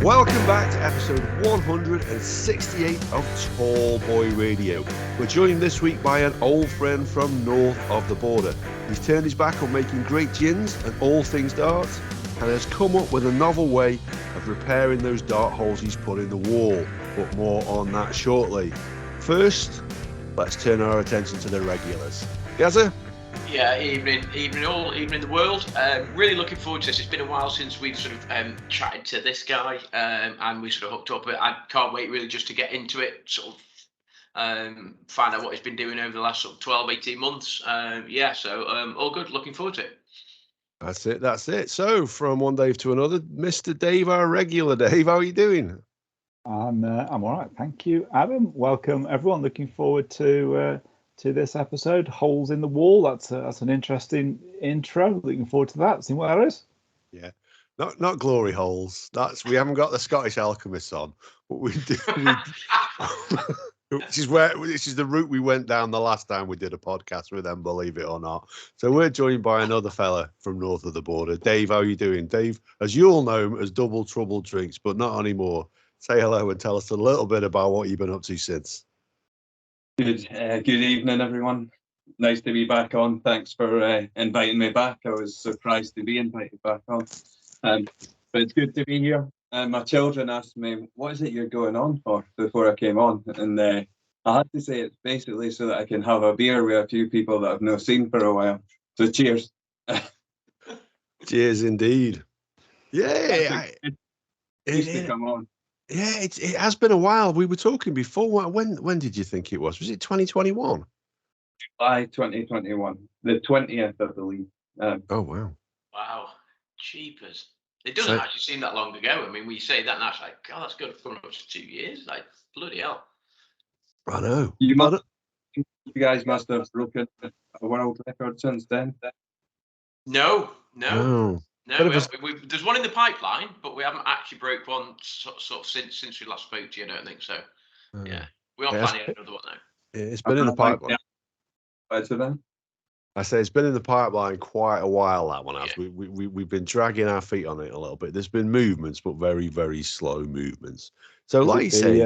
Welcome back to episode 168 of Tall Boy Radio. We're joined this week by an old friend from north of the border. He's turned his back on making great gins and all things darts, and has come up with a novel way of repairing those dart holes he's put in the wall. But more on that shortly. First, let's turn our attention to the regulars. Gazza? Yeah, evening the world. Really looking forward to this. It's been a while since we've sort of chatted to this guy, and we sort of hooked up. I can't wait really just to get into it, sort of find out what he's been doing over the last sort of 12, 18 months. So all good. Looking forward to it. That's it. So from one Dave to another, Mr. Dave, our regular Dave, how are you doing? I'm all right, thank you, Adam. Welcome, everyone. Looking forward to this episode. Holes in the wall. That's an interesting intro. Looking forward to that. See what that is. Yeah, not glory holes. We haven't got the Scottish alchemists on, but we do. This is the route we went down the last time we did a podcast with them, believe it or not. So we're joined by another fella from north of the border. Dave, how are you doing? Dave, as you all know him as Double Trouble Drinks, but not anymore. Say hello and tell us a little bit about what you've been up to since. Good evening, everyone. Nice to be back on. Thanks for inviting me back. I was surprised to be invited back on. But it's good to be here. My children asked me, what is it you're going on for, before I came on? And I had to say it's basically so that I can have a beer with a few people that I've not seen for a while. So cheers. Cheers indeed. Yeah. To come on. Yeah, it has been a while. We were talking before. When did you think it was? Was it 2021? July 2021. The 20th, I believe. Oh, wow. Wow, cheapers. It doesn't actually seem that long ago. I mean, when you say that, now it's like, God, that's good for up to 2 years. Like, bloody hell. I know. You guys must have broken a world record since then. No. There's one in the pipeline, but we haven't actually broke one sort of since we last spoke to you. I don't think so. Yeah, we are planning another one now. It's been in the pipeline. I say it's been in the pipeline quite a while. That one has. Yeah. We've been dragging our feet on it a little bit. There's been movements, but very, very slow movements. So, like you say,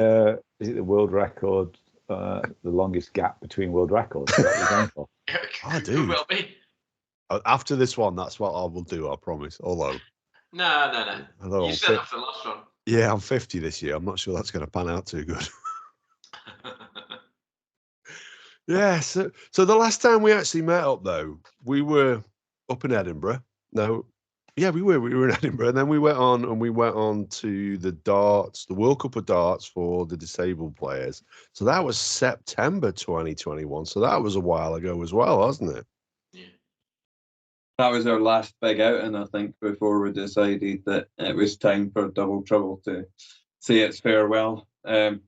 is it the world record? The longest gap between world records? Is that what you're going for? I do. Will be. After this one, that's what I will do. I promise. Although, no. You said after the last one. Yeah, I'm 50 this year. I'm not sure that's going to pan out too good. Yeah. So the last time we actually met up, though, we were up in Edinburgh. No, yeah, we were in Edinburgh, and then we went on to the World Cup of Darts for the disabled players. So that was September 2021. So that was a while ago as well, wasn't it? That was our last big outing, I think, before we decided that it was time for Double Trouble to say its farewell and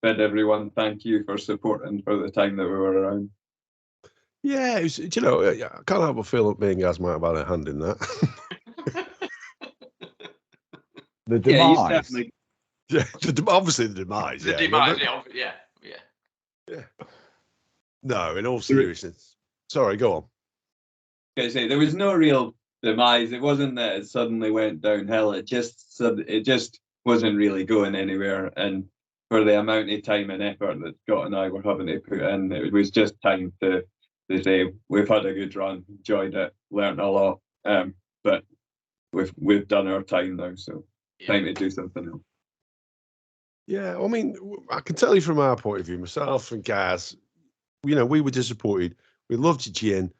bid everyone thank you for supporting for the time that we were around. Yeah, I can't help but feel that me and Gaz might have had a hand in that. The demise. Obviously the demise. The demise, yeah. No, in all seriousness. Sorry, go on. There was no real demise. It wasn't that it suddenly went downhill. It just wasn't really going anywhere. And for the amount of time and effort that Scott and I were having to put in, it was just time to say we've had a good run, enjoyed it, learned a lot. But we've done our time now, so time to do something else. Yeah, I mean, I can tell you from our point of view, myself and Gaz, we were disappointed. We loved your gin.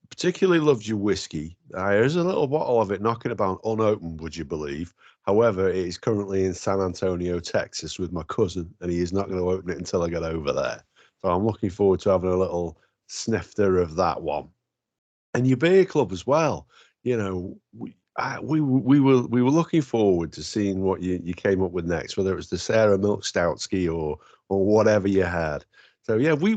Particularly loved your whiskey. There's a little bottle of it knocking about unopened, would you believe? However, it is currently in San Antonio, Texas with my cousin, and he is not going to open it until I get over there. So I'm looking forward to having a little snifter of that one. And your beer club as well. We were looking forward to seeing what you came up with next, whether it was the Sarah Milk Stoutsky or whatever you had. So yeah, we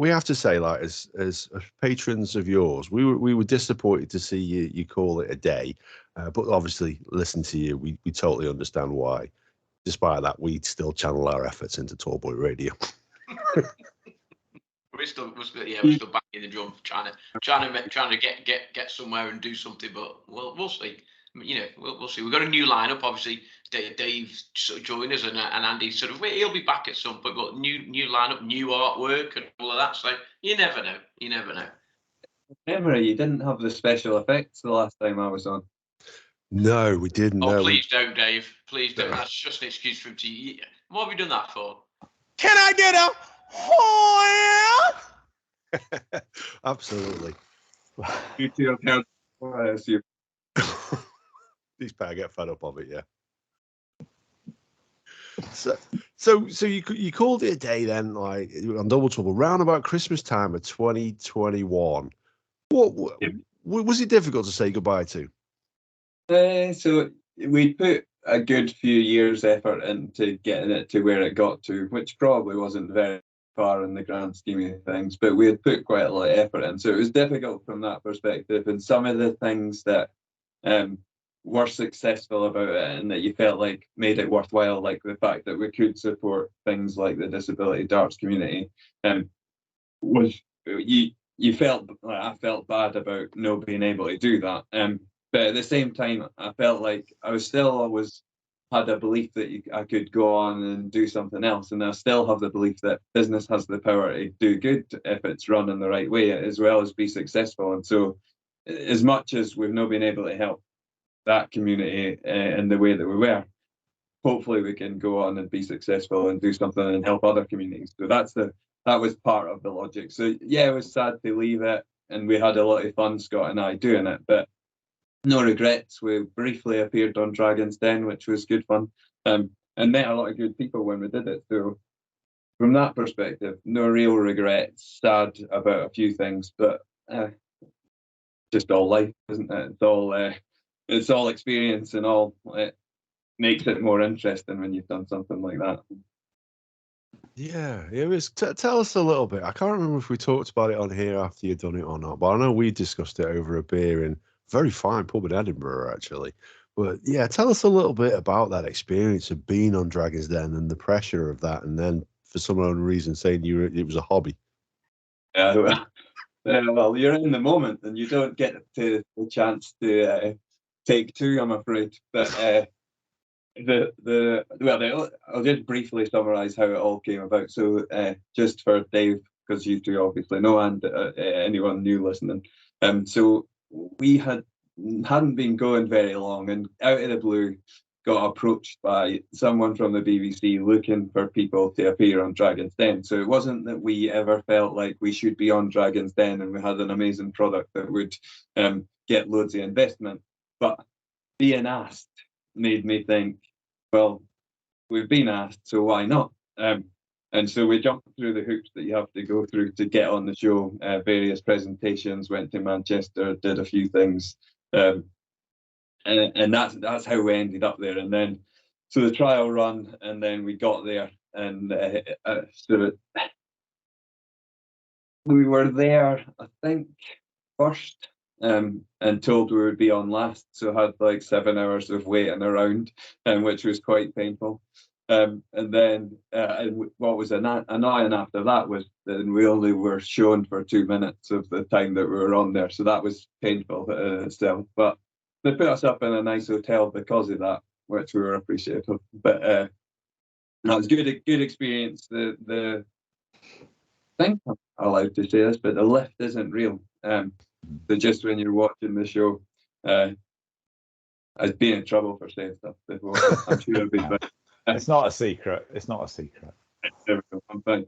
have to say, like, as patrons of yours, we were disappointed to see you call it a day, but obviously, listen to you, we totally understand why. Despite that, we still channel our efforts into Tall Boy Radio. We're still banging the drum, trying to get somewhere and do something, but we'll see. we'll see. We've got a new lineup, obviously. Dave sort of joined us, and Andy sort of he'll be back at some point. But new lineup, new artwork, and all of that. So you never know. You never know. Remember, you didn't have the special effects the last time I was on. No, we didn't. Oh, no, please don't, Dave. Please don't. That's just an excuse for him to. What have you done that for? Can I get a Absolutely. You two have heard. I assume. These better get fed up of it, yeah. So you called it a day then, like on Double Trouble, round about Christmas time of 2021. What was it difficult to say goodbye to? So we put a good few years' effort into getting it to where it got to, which probably wasn't very far in the grand scheme of things, but we had put quite a lot of effort in. So it was difficult from that perspective. And some of the things that were successful about it and that you felt like made it worthwhile, like the fact that we could support things like the disability darts community, was you felt like I felt bad about not being able to do that. But at the same time, I felt like I was still always had a belief that I could go on and do something else, and I still have the belief that business has the power to do good if it's run in the right way, as well as be successful. And so, as much as we've not been able to help that community in the way that we were, hopefully we can go on and be successful and do something and help other communities. So that was part of the logic. So yeah, it was sad to leave it, and we had a lot of fun, Scott and I, doing it, but no regrets. We briefly appeared on Dragon's Den, which was good fun, and met a lot of good people when we did it. So from that perspective, no real regrets. Sad about a few things, but just all life, isn't it? It's all experience, and all it makes it more interesting when you've done something like that. Yeah, it was. Tell us a little bit. I can't remember if we talked about it on here after you'd done it or not, but I know we discussed it over a beer in a very fine pub in Edinburgh, actually. But yeah, tell us a little bit about that experience of being on Dragon's Den and the pressure of that, and then for some unknown reason saying it was a hobby. Yeah, well, you're in the moment, and you don't get the chance to take two, I'm afraid. But I'll just briefly summarise how it all came about. So just for Dave, because you two obviously know, and anyone new listening, so we hadn't been going very long, and out of the blue got approached by someone from the BBC looking for people to appear on Dragon's Den. So it wasn't that we ever felt like we should be on Dragon's Den and we had an amazing product that would get loads of investment, but being asked made me think, well, we've been asked, so why not? And so we jumped through the hoops that you have to go through to get on the show, various presentations, went to Manchester, did a few things, and that's how we ended up there. And then, so the trial run, and then we got there, and so we were there, I think, first, and told we would be on last, so had like 7 hours of waiting around, which was quite painful. And then what was annoying after that was that we only were shown for 2 minutes of the time that we were on there, so that was painful itself. But they put us up in a nice hotel because of that, which we were appreciative of. But that was good experience. The I think I'm allowed to say this, but the lift isn't real. So just when you're watching the show, I've been in trouble for saying stuff before. I'm sure I've been fine. It's not a secret. It's not a secret. I'm fine.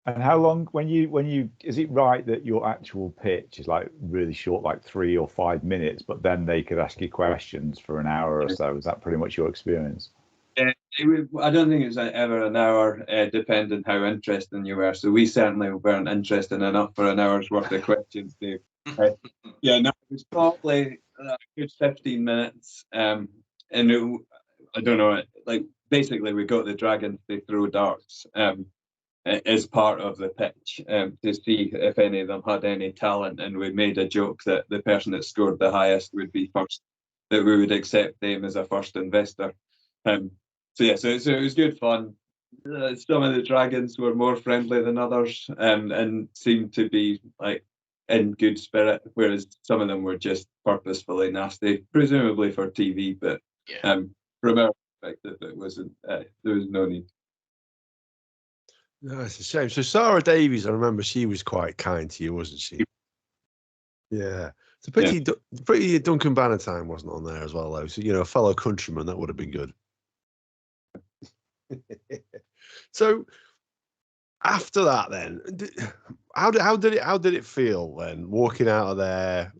And how long, when you, is it right that your actual pitch is like really short, like 3 or 5 minutes, but then they could ask you questions for an hour or so? Is that pretty much your experience? I don't think it was ever an hour, depending how interesting you were. So we certainly weren't interesting enough for an hour's worth of questions, Dave. Yeah, no, it was probably a good 15 minutes. And I don't know, like basically we got the dragons to throw darts as part of the pitch to see if any of them had any talent. And we made a joke that the person that scored the highest would be first, that we would accept them as a first investor. So it was good fun. Some of the dragons were more friendly than others, and seemed to be like in good spirit, whereas some of them were just purposefully nasty, presumably for TV. But from our perspective, it wasn't. There was no need. No, it's a shame. So Sarah Davies, I remember she was quite kind to you, wasn't she? Yeah. It's a pity, pretty Duncan Bannatyne wasn't on there as well, though. So, a fellow countryman, that would have been good. So after that, then, how did it feel then, walking out of there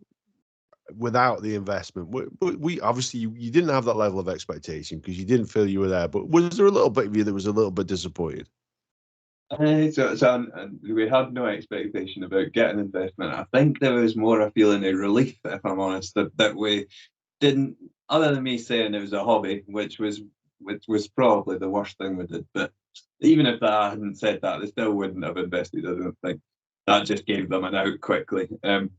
without the investment? We obviously you didn't have that level of expectation because you didn't feel you were there. But was there a little bit of you that was a little bit disappointed? So we had no expectation about getting investment. I think there was more a feeling of relief, if I'm honest, that we didn't, other than me saying it was a hobby, which was probably the worst thing we did. But even if I hadn't said that, they still wouldn't have invested. I don't think that just gave them an out quickly. But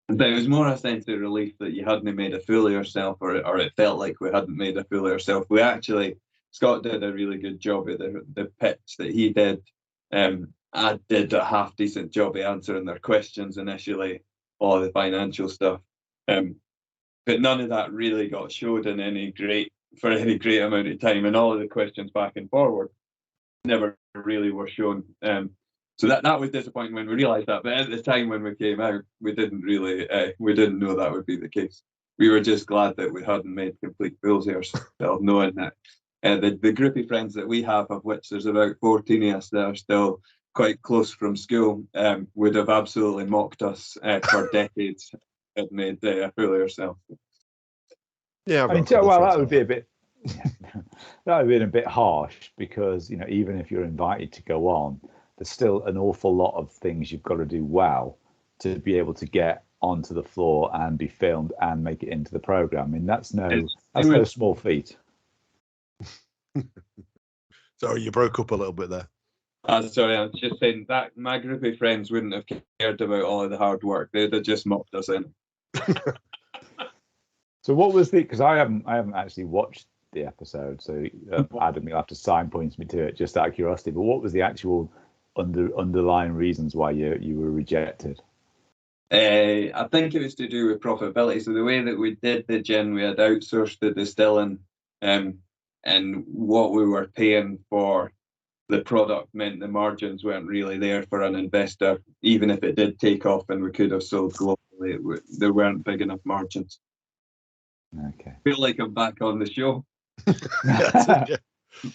it was more a sense of relief that you hadn't made a fool of yourself, or it felt like we hadn't made a fool of ourselves. We actually, Scott did a really good job at the pitch that he did. I did a half decent job of answering their questions initially, all the financial stuff. But none of that really got showed in any great amount of time, and all of the questions back and forward never really were shown. So that was disappointing when we realised that. But at the time when we came out, we didn't know that would be the case. We were just glad that we hadn't made complete fools of ourselves, knowing that the group of friends that we have, of which there's about 14 of us that are still quite close from school, would have absolutely mocked us for decades. Had made a fool of ourselves. Yeah, that would be a bit. That would have been a bit harsh because even if you're invited to go on, there's still an awful lot of things you've got to do well to be able to get onto the floor and be filmed and make it into the program. I mean, that's no small feat. Sorry, you broke up a little bit there. Sorry, I was just saying that my group of friends wouldn't have cared about all of the hard work. They'd have just mocked us in. So what was because I haven't actually watched the episode, so Adam, you'll have to point me to it just out of curiosity. But what was the actual underlying reasons why you were rejected? I think it was to do with profitability. So the way that we did the gin, we had outsourced the distilling, and what we were paying for the product meant the margins weren't really there for an investor. Even if it did take off and we could have sold globally, there weren't big enough margins. Okay. I feel like I'm back on the show.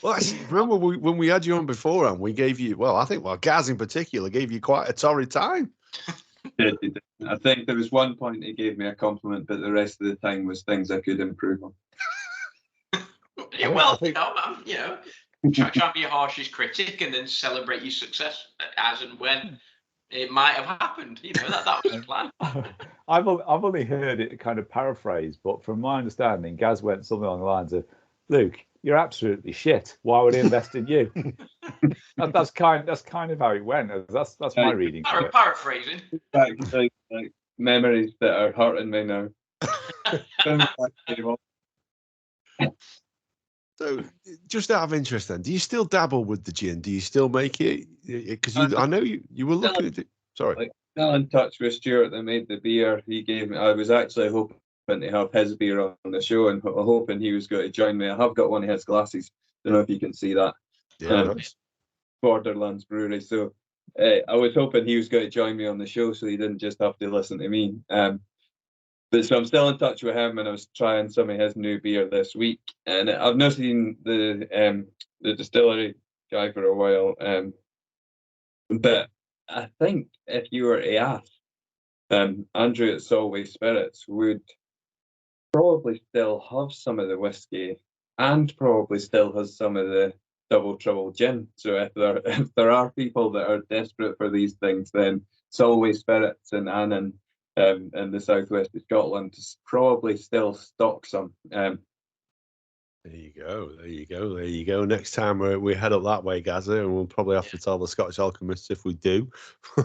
Well, remember when we had you on before, and we gave you, Gaz in particular gave you quite a torrid time. I think there was one point he gave me a compliment, but the rest of the time was things I could improve on. Try and be your harshest critic and then celebrate your success as and when it might have happened. That was the plan. I've only heard it kind of paraphrased, but from my understanding, Gaz went something along the lines of, "Luke, you're absolutely shit. Why would he invest in you?" That's kind of how it went. That's my reading. Paraphrasing. Like memories that are hurting me now. So, just out of interest, then, do you still dabble with the gin? Do you still make it? Because I know you were looking at it. Sorry. Still in touch with Stuart that made the beer. He gave me. I was actually hoping to have his beer on the show, and hoping he was going to join me. I have got one of his glasses. Don't know if you can see that. Yeah, nice. Borderlands Brewery. So I was hoping he was going to join me on the show, so he didn't just have to listen to me. But so I'm still in touch with him, and I was trying some of his new beer this week, and I've not seen the distillery guy for a while. But I think if you were to ask, Andrew at Solway Spirits would probably still have some of the whiskey, and probably still has some of the Double Trouble gin. So if there are people that are desperate for these things, then Solway Spirits and Annan in the southwest of Scotland probably still stock some. There you go. Next time we head up that way, Gazza, and we'll probably have to tell the Scottish Alchemists if we do.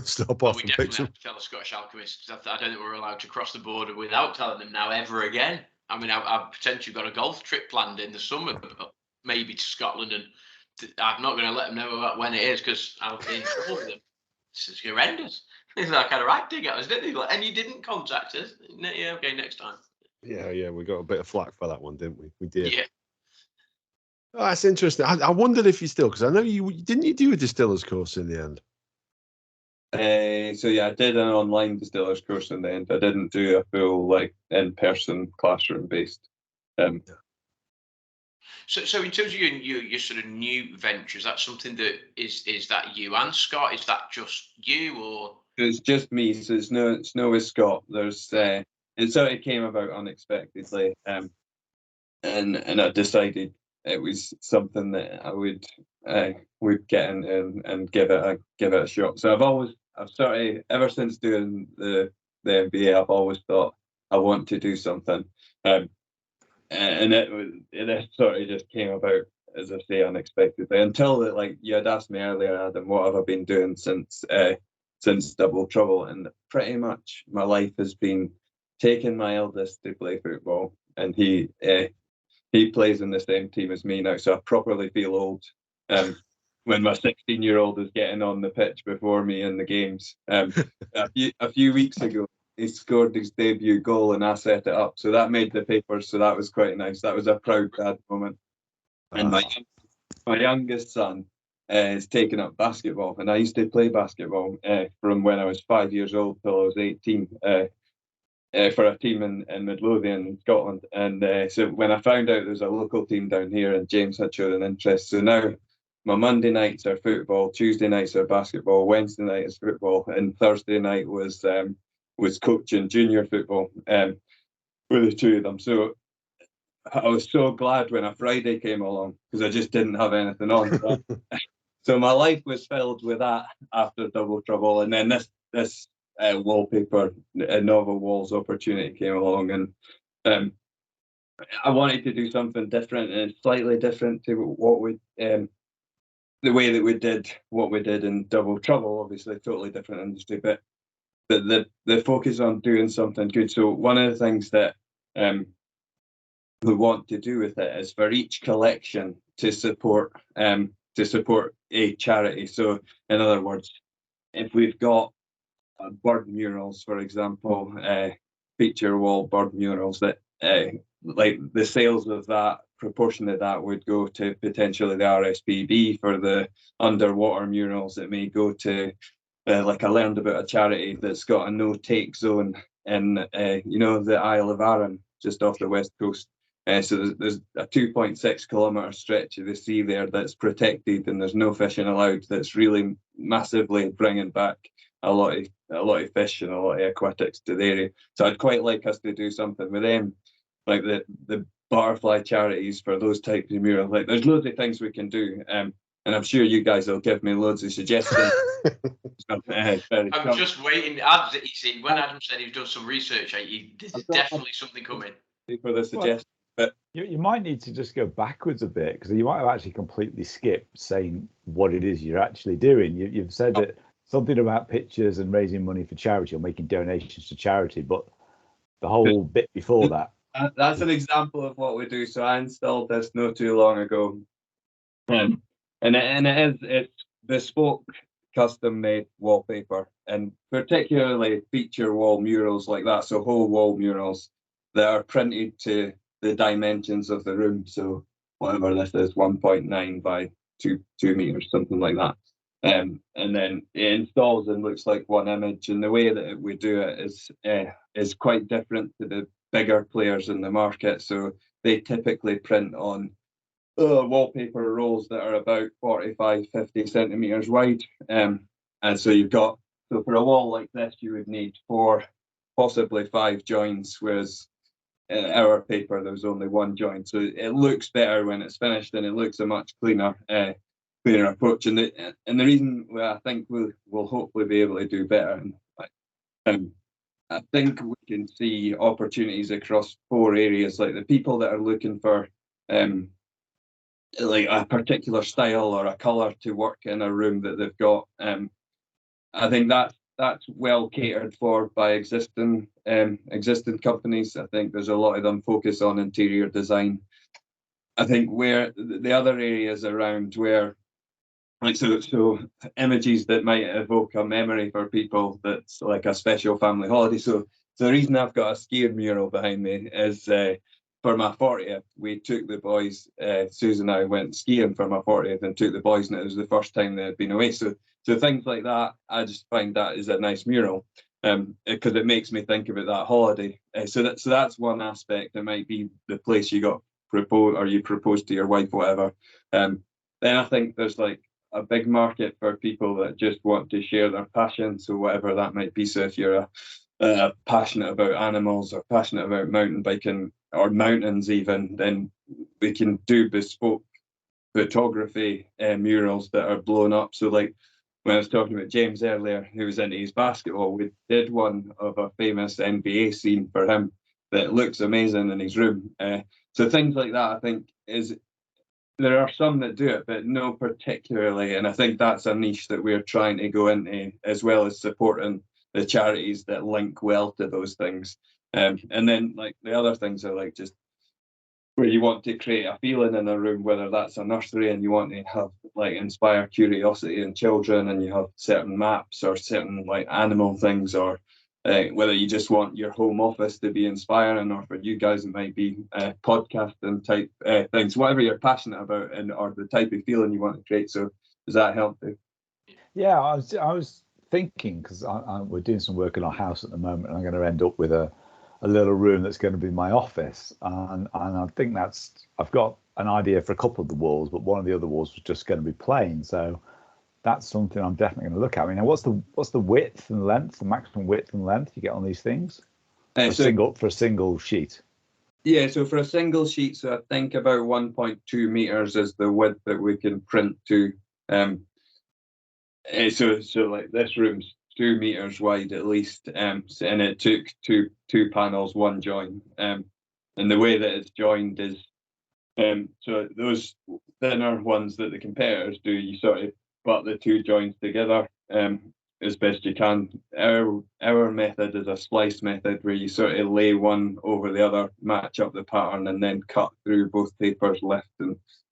Stop off and pick some. Have to tell the Scottish Alchemists. I don't think we're allowed to cross the border without telling them now ever again. I mean, I've potentially got a golf trip planned in the summer, maybe to Scotland, and I'm not going to let them know about when it is because I'll be in trouble with them. This is horrendous. He's like, had a right dig at us, didn't he? Like, and you didn't contact us. Yeah, okay, next time. Yeah, we got a bit of flack for that one, didn't we? We did. Yeah. Oh, that's interesting. I wondered if you still, because I know you didn't you do a distiller's course in the end? So yeah, I did an online distiller's course in the end. I didn't do a full like in-person classroom based. So in terms of your sort of new ventures, that's something that is that you and Scott? Is that just you or? It's just me, so it's no with Scott. There's it sort of came about unexpectedly, and I decided it was something that I would get in and give it a shot. So I've sort of ever since doing the MBA, I've always thought I want to do something, and it sort of just came about, as I say, unexpectedly. Until that, like you had asked me earlier, Adam, what have I been doing since Double Trouble, and pretty much my life has been taking my eldest to play football, and he plays in the same team as me now, so I properly feel old. When my 16-year-old is getting on the pitch before me in the games. A few weeks ago, he scored his debut goal and I set it up, so that made the papers. So that was quite nice. That was a proud dad moment. And my youngest son is taking up basketball, and I used to play basketball from when I was 5 years old till I was 18. For a team in Midlothian in Scotland, and so when I found out there's a local team down here and James had showed an interest, so now my Monday nights are football, Tuesday nights are basketball, Wednesday night is football, and Thursday night was coaching junior football for the two of them. So I was so glad when a Friday came along because I just didn't have anything on. So my life was filled with that after Double Trouble, and then this Wallpaper novel walls opportunity came along, and I wanted to do something different and slightly different to what we the way that we did what we did in Double Trouble. Obviously, totally different industry, but the focus on doing something good. So one of the things that we want to do with it is for each collection to support a charity. So in other words, if we've got bird murals, for example, feature wall bird murals, that like the sales of that, proportion of that would go to potentially the RSPB. For the underwater murals, it may go to like I learned about a charity that's got a no take zone in the Isle of Arran, just off the west coast. So there's a 2.6 kilometre stretch of the sea there that's protected, and there's no fishing allowed. That's really massively bringing back a lot of fish and a lot of aquatics to the area. So I'd quite like us to do something with them, like the butterfly charities for those types of murals. Like there's loads of things we can do, and I'm sure you guys will give me loads of suggestions. I'm just waiting. You see, when Adam said he's done some research, there's definitely something coming. For the suggestion. But you might need to just go backwards a bit, because you might have actually completely skipped saying what it is you're actually doing. You've said that something about pictures and raising money for charity or making donations to charity, but the whole bit before that. That's an example of what we do. So I installed this not too long ago, and it's bespoke, custom made wallpaper, and particularly feature wall murals like that. So whole wall murals that are printed to the dimensions of the room. So whatever this is, 1.9 by 2 meters, something like that. And then it installs and looks like one image. And the way that we do it is quite different to the bigger players in the market. So they typically print on wallpaper rolls that are about 45, 50 centimeters wide. And so for a wall like this, you would need 4, possibly 5 joins, whereas our paper there was only 1 joint. So it looks better when it's finished, and it looks a much cleaner approach. And the reason I think we'll hopefully be able to do better, and I think we can see opportunities across 4 areas, like the people that are looking for like a particular style or a colour to work in a room that they've got. I think that's well catered for by existing companies. I think there's a lot of them focus on interior design. I think where the other areas around where like so images that might evoke a memory for people that's like a special family holiday. So the reason I've got a skiing mural behind me is for my 40th, we took the boys, Susan and I went skiing for my 40th and took the boys, and it was the first time they had been away. So things like that, I just find that is a nice mural, because it makes me think about that holiday. So that's one aspect. It might be the place you got proposed, or you proposed to your wife, whatever. Then I think there's like a big market for people that just want to share their passion. So whatever that might be. So if you're passionate about animals or passionate about mountain biking or mountains even, then we can do bespoke photography murals that are blown up. So like when I was talking about James earlier, who was into his basketball, we did one of a famous NBA scene for him that looks amazing in his room. So things like that, I think, there are some that do it, but no particularly. And I think that's a niche that we're trying to go into, as well as supporting the charities that link well to those things. And then like the other things are like just where you want to create a feeling in a room, whether that's a nursery and you want to have like inspire curiosity in children, and you have certain maps or certain like animal things, or whether you just want your home office to be inspiring, or for you guys it might be podcasting type things, whatever you're passionate about, and or the type of feeling you want to create. So does that help you? Yeah, I was thinking, because we're doing some work in our house at the moment, and I'm going to end up with a little room that's going to be my office, and I think I've got an idea for a couple of the walls, but one of the other walls was just going to be plain. So that's something I'm definitely going to look at. I mean, what's the width and length, the maximum width and length you get on these things for a single sheet? Yeah, so for a single sheet, so I think about 1.2 meters is the width that we can print to. So like this room's 2 meters wide at least, and it took two panels, one join, and the way that it's joined is, so those thinner ones that the competitors do, you sort of butt the two joins together as best you can. Our method is a splice method, where you sort of lay one over the other, match up the pattern, and then cut through both papers, lift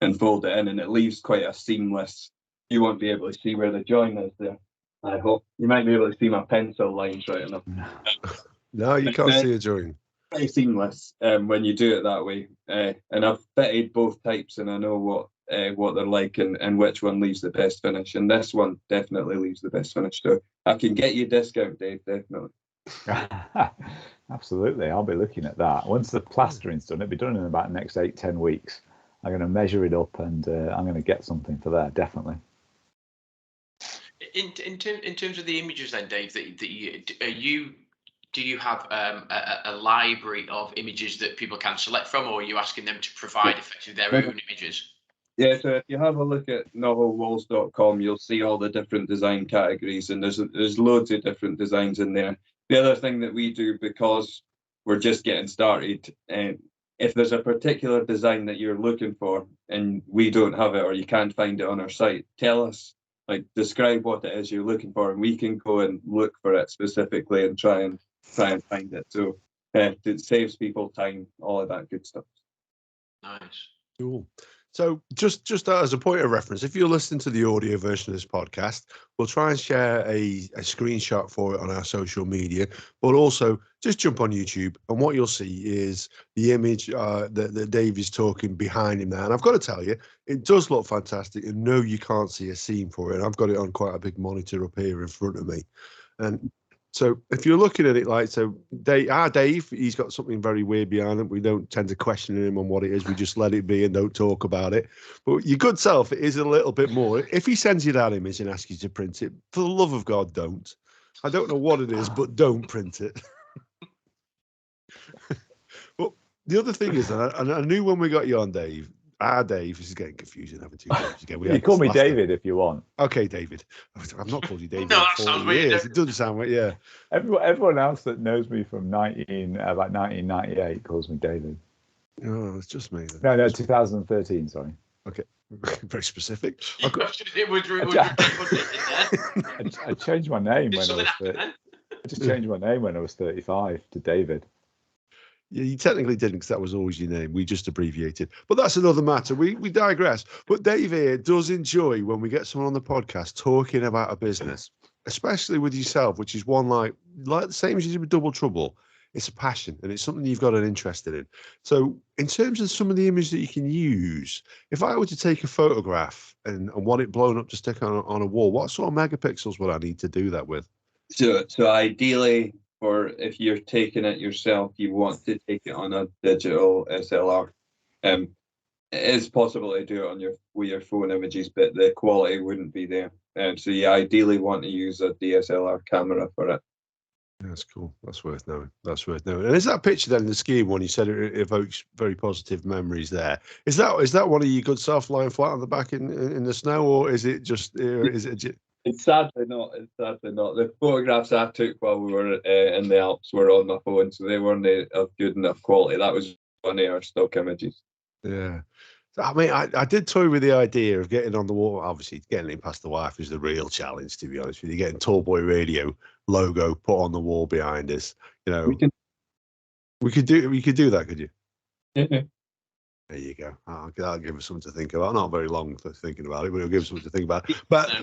and fold it in, and it leaves quite a seamless. You won't be able to see where the join is there. I hope you might be able to see my pencil lines right enough. No, you can't see a join. Very seamless when you do it that way. And I've fitted both types, and I know what they're like, and which one leaves the best finish. And this one definitely leaves the best finish. So I can get you a discount, Dave, definitely. Absolutely, I'll be looking at that. Once the plastering's done, it'll be done in about the next 8-10 weeks. I'm going to measure it up, and I'm going to get something for that, definitely. In terms of the images, then, Dave, do you have a library of images that people can select from, or are you asking them to provide effectively their own images? Yeah, so if you have a look at novelwalls.com, you'll see all the different design categories, and there's loads of different designs in there. The other thing that we do, because we're just getting started, if there's a particular design that you're looking for and we don't have it, or you can't find it on our site, tell us, like describe what it is you're looking for, and we can go and look for it specifically and try and find it. So it saves people time, all of that good stuff. Nice. Cool. So just as a point of reference, if you're listening to the audio version of this podcast, we'll try and share a screenshot for it on our social media, but also just jump on YouTube, and what you'll see is the image that Dave is talking behind him there. And I've got to tell you, it does look fantastic, and no, you can't see a scene for it. I've got it on quite a big monitor up here in front of me. And so if you're looking at it like, so Dave, he's got something very weird behind him. We don't tend to question him on what it is. We just let it be and don't talk about it. But your good self, it is a little bit more. If he sends you that image and asks you to print it, for the love of God, don't. I don't know what it is, but don't print it. But the other thing is, and I knew when we got you on, Dave, Dave, this is getting confusing having two names again. You call me David if you want. Okay, David. I've not called you David No, in 40 years. It doesn't sound right, yeah. Everyone else that knows me from about 1998 calls me David. Oh, it's just me then. No, 2013, sorry. Okay, very specific. I changed my name when I was 30. I just changed my name when I was 35 to David. Yeah, you technically didn't because that was always your name. We just abbreviated. But that's another matter. We digress. But Dave here does enjoy when we get someone on the podcast talking about a business, especially with yourself, which is one like the same as you did with Double Trouble. It's a passion and it's something you've got an interest in. So in terms of some of the images that you can use, if I were to take a photograph and want it blown up to stick on a wall, what sort of megapixels would I need to do that with? So ideally, or if you're taking it yourself, you want to take it on a digital SLR. It is possible to do it with your phone images, but the quality wouldn't be there. So you ideally want to use a DSLR camera for it. That's cool. That's worth knowing. That's worth knowing. And is that picture then in the skiing one? You said it evokes very positive memories there. Is that one of you good self lying flat on the back in the snow, or is it just? It's sadly not. It's sadly not. The photographs I took while we were in the Alps were on my phone, so they weren't of good enough quality. That was one of our stock images. Yeah. I mean, I did toy with the idea of getting on the wall. Obviously, getting it past the wife is the real challenge, to be honest with you. Getting Tall Boy Radio logo put on the wall behind us. You know, we could do that, could you? Yeah. There you go. I'll give us something to think about. Not very long thinking about it, but it'll give us something to think about. But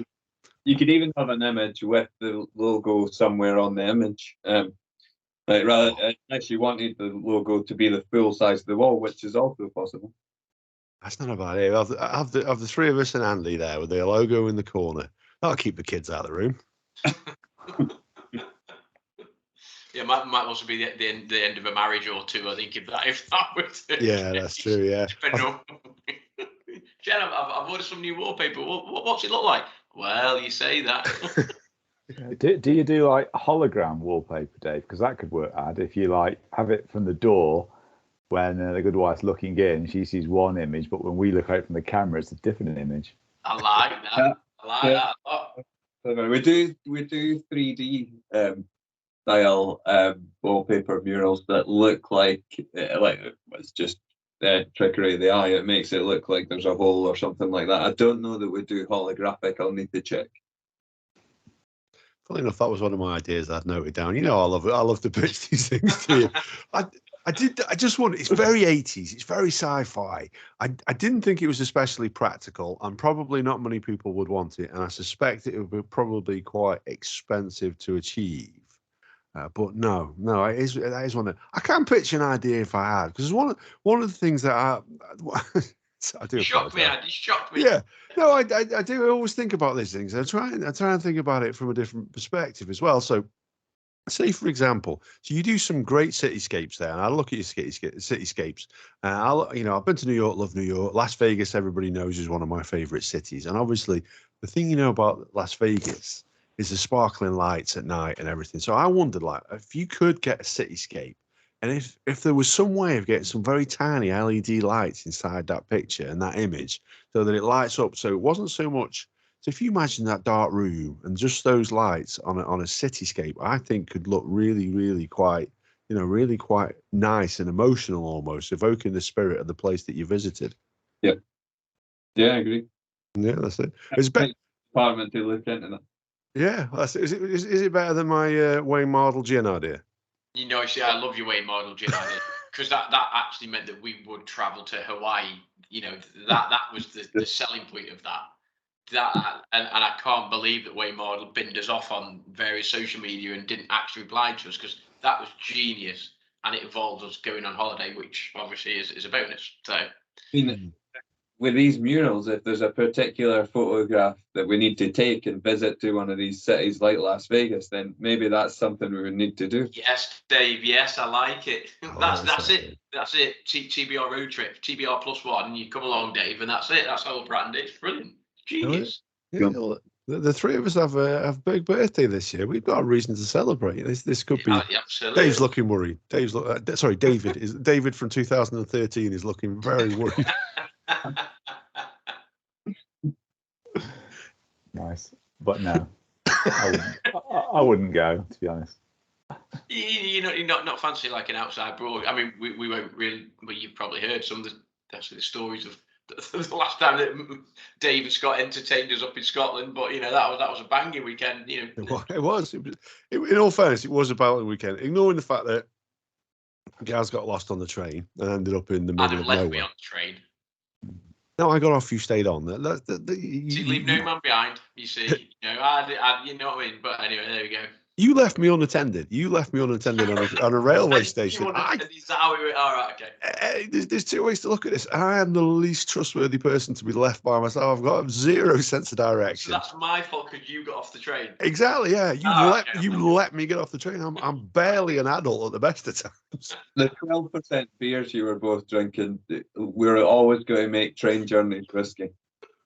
you could even have an image with the logo somewhere on the image. Like rather, unless you wanted the logo to be the full size of the wall, which is also possible. That's not a bad idea. Have the three of us and Andy there with their logo in the corner. That'll keep the kids out of the room. Yeah, might also be the end of a marriage or two. I think if that would. Yeah, that's true. Yeah. Jen, I've ordered some new wallpaper. What's it look like? Well, you say that. Do you do like hologram wallpaper, Dave? Because that could work. If you like have it from the door. When the good wife's looking in, she sees one image, but when we look out from the camera, it's a different image. I like that. I like that a lot. We do 3D style wallpaper murals that look like it's just trickery of the eye. It makes it look like there's a hole or something like that. I don't know that we do holographic. I'll need to check. Funny enough, that was one of my ideas I'd noted down. You know, I love to pitch these things to you. I just want, it's very 80s, it's very sci-fi. I didn't think it was especially practical, and probably not many people would want it, and I suspect it would be probably quite expensive to achieve. But no, that is one that I can pitch an idea if I had, because one of the things that I do. Shocked me, Andy. Shocked me. Yeah, no, I do always think about these things. I try and think about it from a different perspective as well. So, say for example, so you do some great cityscapes there, and I look at your cityscapes. I've been to New York, love New York. Las Vegas, everybody knows, is one of my favorite cities, and obviously, the thing you know about Las Vegas is the sparkling lights at night and everything. So I wondered, like, if you could get a cityscape, and if there was some way of getting some very tiny LED lights inside that picture and that image, so that it lights up, so it wasn't so much. So if you imagine that dark room and just those lights on a cityscape, I think could look really, really quite, really quite nice and emotional, almost evoking the spirit of the place that you visited. Yeah, I agree. Yeah, that's it. It's better. Department to look into that. Yeah, that's it. Is it better than my Wayne Mardle gin idea? See, I love your Wayne Mardle gin idea, because that actually meant that we would travel to Hawaii. That was the selling point of that. And I can't believe that Wayne Mardle binned us off on various social media and didn't actually reply to us, because that was genius, and it involved us going on holiday, which obviously is a bonus. So, with these murals, if there's a particular photograph that we need to take and visit to one of these cities like Las Vegas, then maybe that's something we would need to do. Yes, Dave. Yes, I like it. That's it. That's it. TBR road trip, TBR +1, and you come along, Dave, and that's it. That's how we'll brand it. It's brilliant. Genius. Yeah, the three of us have a big birthday this year. We've got a reason to celebrate. This could be. Absolutely. Dave's looking worried. David from 2013 is looking very worried. Nice, but no, I wouldn't go, to be honest. You're not fancy like an outside brawl. I mean, we won't really. Well, you've probably heard some of the stories of the last time that Dave and Scott entertained us up in Scotland. But that was a banging weekend. It was. In all fairness, it was a banging weekend. Ignoring the fact that Gaz got lost on the train and ended up in the middle Adam of left nowhere. me on the train. No, I got off. You stayed on. See, leave no man behind. You see, you know, you know what I mean. But anyway, there we go. You left me unattended. You left me unattended on a railway station. Is that how we? All right, okay. There's two ways to look at this. I am the least trustworthy person to be left by myself. I've got zero sense of direction. So that's my fault because you got off the train. Exactly. Yeah. You okay. let me get off the train. I'm barely an adult at the best of times. The 12% beers you were both drinking, we were always going to make train journeys risky.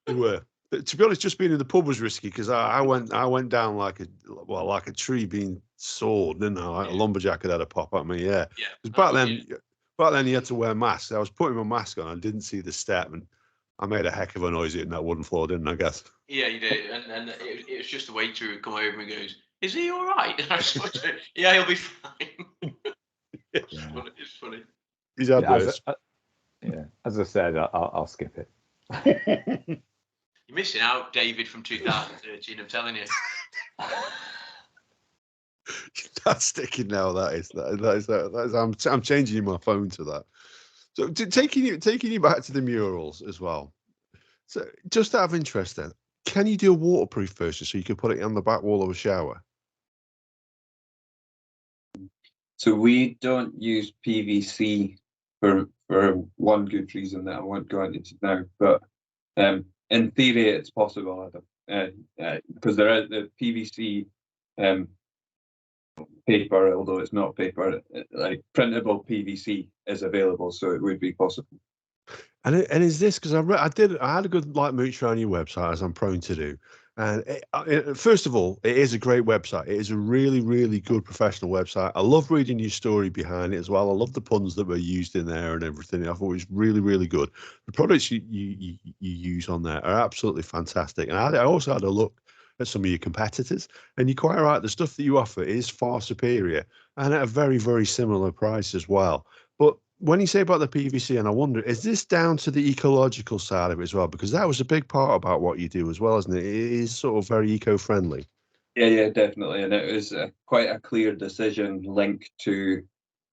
We were. To be honest, just being in the pub was risky because I went down like a tree being sawed, didn't I? Like a lumberjack had a pop at me. Yeah. Yeah. Back then you had to wear masks. I was putting my mask on. I didn't see the step, and I made a heck of a noise hitting that wooden floor, didn't I? Guess. Yeah, you did, and it was just the waiter who come over and goes, "Is he all right?" And I was like, "Yeah, he'll be fine." It's funny. He's had worse. As I said, I'll skip it. You're missing out, David, from 2013. I'm telling you. That's sticking now. That is. I'm changing my phone to that. So taking you back to the murals as well. So just out of interest, then, can you do a waterproof version so you can put it on the back wall of a shower? So we don't use PVC for one good reason that I won't go into now, but in theory it's possible, Adam, because there is the PVC paper, although it's not paper, like printable PVC is available, so it would be possible. And is this because I had a good mooch around your website, as I'm prone to do. And first of all, it is a great website. It is a really, really good professional website. I love reading your story behind it as well. I love the puns that were used in there and everything. I thought it was really, really good. The products you use on there are absolutely fantastic. And I also had a look at some of your competitors, and you're quite right. The stuff that you offer is far superior and at a very, very similar price as well. But when you say about the PVC, and I wonder, is this down to the ecological side of it as well? Because that was a big part about what you do as well, isn't it? It is sort of very eco-friendly. Yeah, definitely. And it was quite a clear decision linked to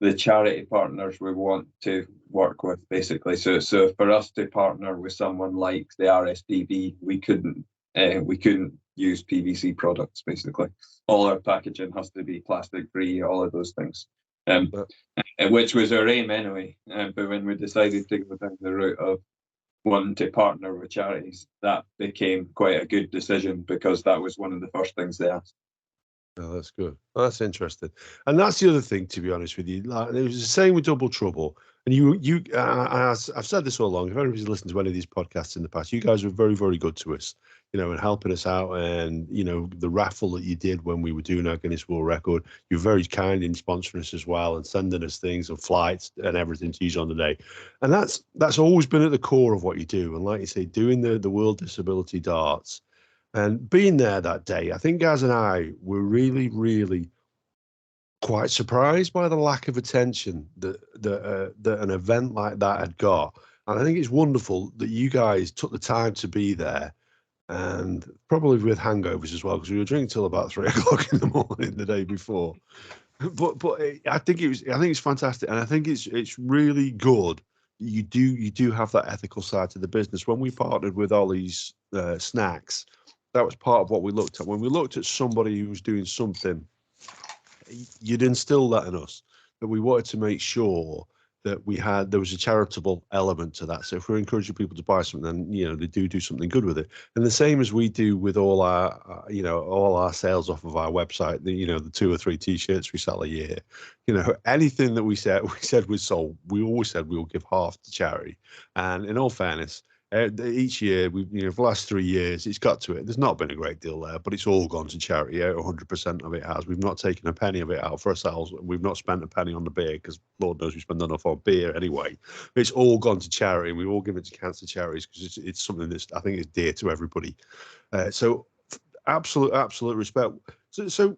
the charity partners we want to work with, basically. So for us to partner with someone like the RSDB, we couldn't use PVC products, basically. All our packaging has to be plastic free, all of those things. Which was our aim anyway. But when we decided to go down the route of wanting to partner with charities, that became quite a good decision because that was one of the first things they asked. Oh, that's good. Oh, that's interesting. And that's the other thing, to be honest with you. Like, it was the same with Double Trouble. And I've said this all along. If anybody's listened to any of these podcasts in the past, you guys were very, very good to us, and helping us out. And, the raffle that you did when we were doing our Guinness World Record, you're very kind in sponsoring us as well and sending us things and flights and everything to use on the day. And that's always been at the core of what you do. And like you say, doing the World Disability Darts and being there that day, I think Gaz and I were really, really quite surprised by the lack of attention that an event like that had got. And I think it's wonderful that you guys took the time to be there, and probably with hangovers as well, because we were drinking till about 3 o'clock in the morning the day before. But I think it's fantastic, and I think it's really good. You do have that ethical side to the business. When we partnered with Ollie's Snacks, that was part of what we looked at. When we looked at somebody who was doing something, you'd instill that in us, that we wanted to make sure that there was a charitable element to that. So if we're encouraging people to buy something, then they do something good with it. And the same as we do with all our sales off of our website. The 2 or 3 T-shirts we sell a year. Anything that we said was sold, we always said we will give half to charity. And in all fairness, each year, for the last 3 years, it's got to it. There's not been a great deal there, but it's all gone to charity. 100% of it has. We've not taken a penny of it out for ourselves. We've not spent a penny on the beer because Lord knows we spend enough on beer anyway. But it's all gone to charity, and we've all given it to cancer charities because it's something that I think is dear to everybody. So absolute respect. So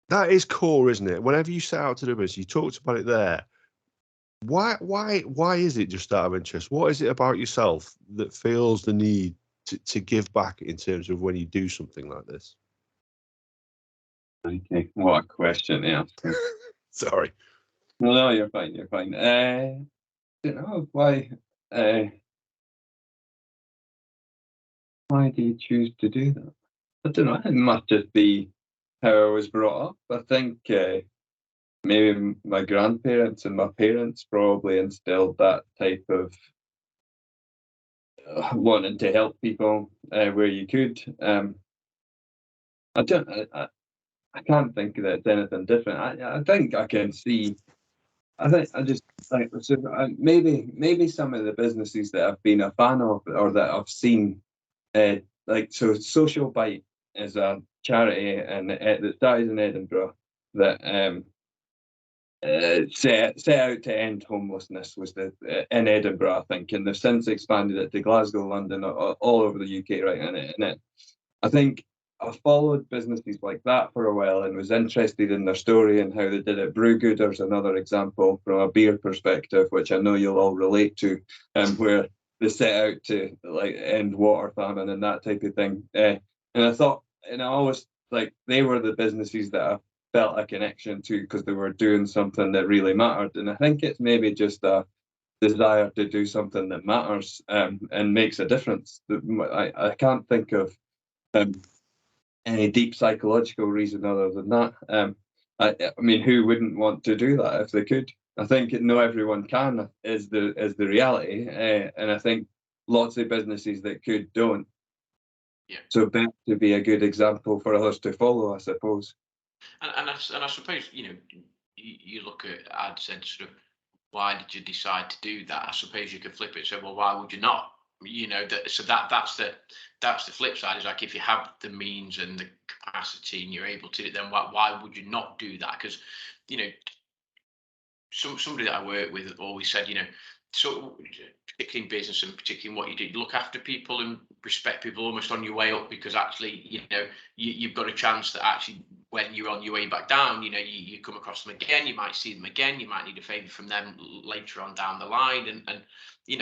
that is core, isn't it? Whenever you set out to do this, you talked about it there. Why is it, just out of interest? What is it about yourself that feels the need to give back in terms of when you do something like this? Okay, what a question, yeah. Sorry. No, you're fine. You're fine. Don't know why. Why do you choose to do that? I don't know. It must just be how I was brought up. I think maybe my grandparents and my parents probably instilled that type of wanting to help people where you could. I don't. I can't think that it's anything different. I think I can see. I think I just like so, maybe some of the businesses that I've been a fan of or that I've seen, like so Social Bite is a charity and that started in Edinburgh that set out to end homelessness was in Edinburgh, I think, and they've since expanded it to Glasgow, London, all over the UK, right? I think I followed businesses like that for a while and was interested in their story and how they did it. Brewgooder's another example from a beer perspective, which I know you'll all relate to, where they set out to like end water famine and that type of thing. And I thought, and I always like they were the businesses that I felt a connection to because they were doing something that really mattered. And I think it's maybe just a desire to do something that matters and makes a difference. I can't think of any deep psychological reason other than that. I mean, who wouldn't want to do that if they could? I think no everyone can is the reality, and I think lots of businesses that could don't. Yeah. So that to be a good example for others to follow, I suppose. And I suppose you look at I'd said sort of why did you decide to do that? I suppose you could flip it and say, well, why would you not? That's the flip side is like if you have the means and the capacity and you're able to, then why would you not do that? Because somebody that I work with always said, so particularly in business and particularly in what you do, look after people and respect people almost on your way up, because actually, you've got a chance that actually when you're on your way back down, you come across them again, you might see them again, you might need a favor from them later on down the line. And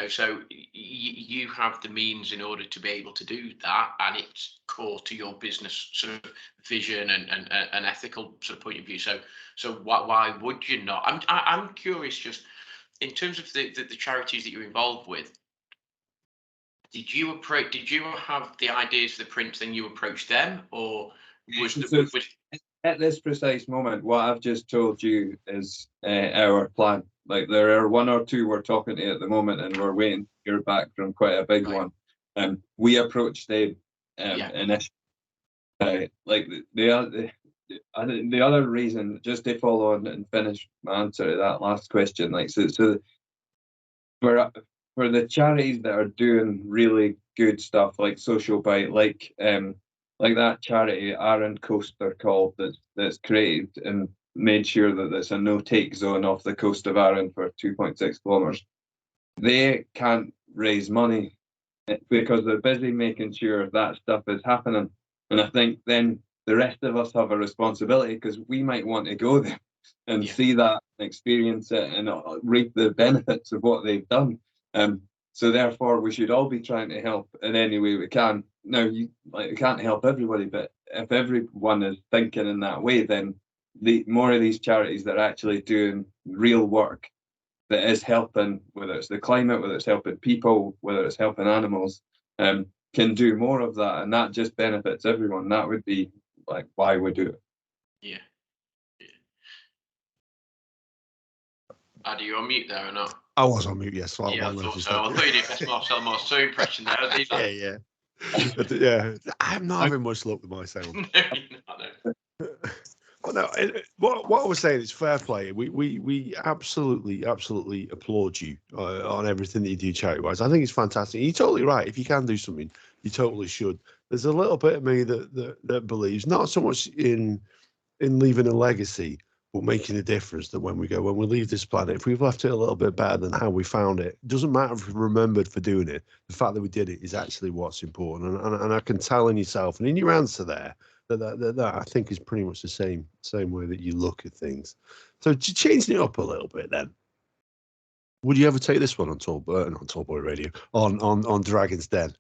so you have the means in order to be able to do that. And it's core to your business sort of vision and an ethical sort of point of view. So why would you not? I'm curious, just in terms of the charities that you're involved with. Did you have the ideas for the prints, then you approached them, or was at this precise moment, what I've just told you is our plan. Like there are one or two we're talking to at the moment, and we're waiting to hear back from quite a big one. We approached them initially. Like the other reason, just to follow on and finish my answer to that last question, like so for the charities that are doing really good stuff like Social Bite, like that charity Arran Coast they're called, that's created and made sure that there's a no-take zone off the coast of Arran for 2.6 kilometres. They can't raise money because they're busy making sure that stuff is happening. And I think then the rest of us have a responsibility because we might want to go there and see that, experience it, and reap the benefits of what they've done. So therefore, we should all be trying to help in any way we can. Now, we can't help everybody, but if everyone is thinking in that way, then the more of these charities that are actually doing real work that is helping, whether it's the climate, whether it's helping people, whether it's helping animals, can do more of that, and that just benefits everyone. That would be like why we do it. Yeah. Are you on mute there or not? I was on mute, yes. I thought so. I thought you did best Marcel Marceau impression there. Yeah. Yeah. I'm not having much luck with my sound. No, you're not, no. But no, what I was saying is fair play. We absolutely applaud you on everything that you do charity-wise. I think it's fantastic. You're totally right. If you can do something, you totally should. There's a little bit of me that believes not so much in leaving a legacy, but making a difference. That when we leave this planet, if we've left it a little bit better than how we found it, it doesn't matter if we're remembered for doing it. The fact that we did it is actually what's important. And I can tell in yourself and in your answer there that I think is pretty much the same way that you look at things. So changing it up a little bit, then, would you ever take this one on Tall Boy Radio on Dragon's Den?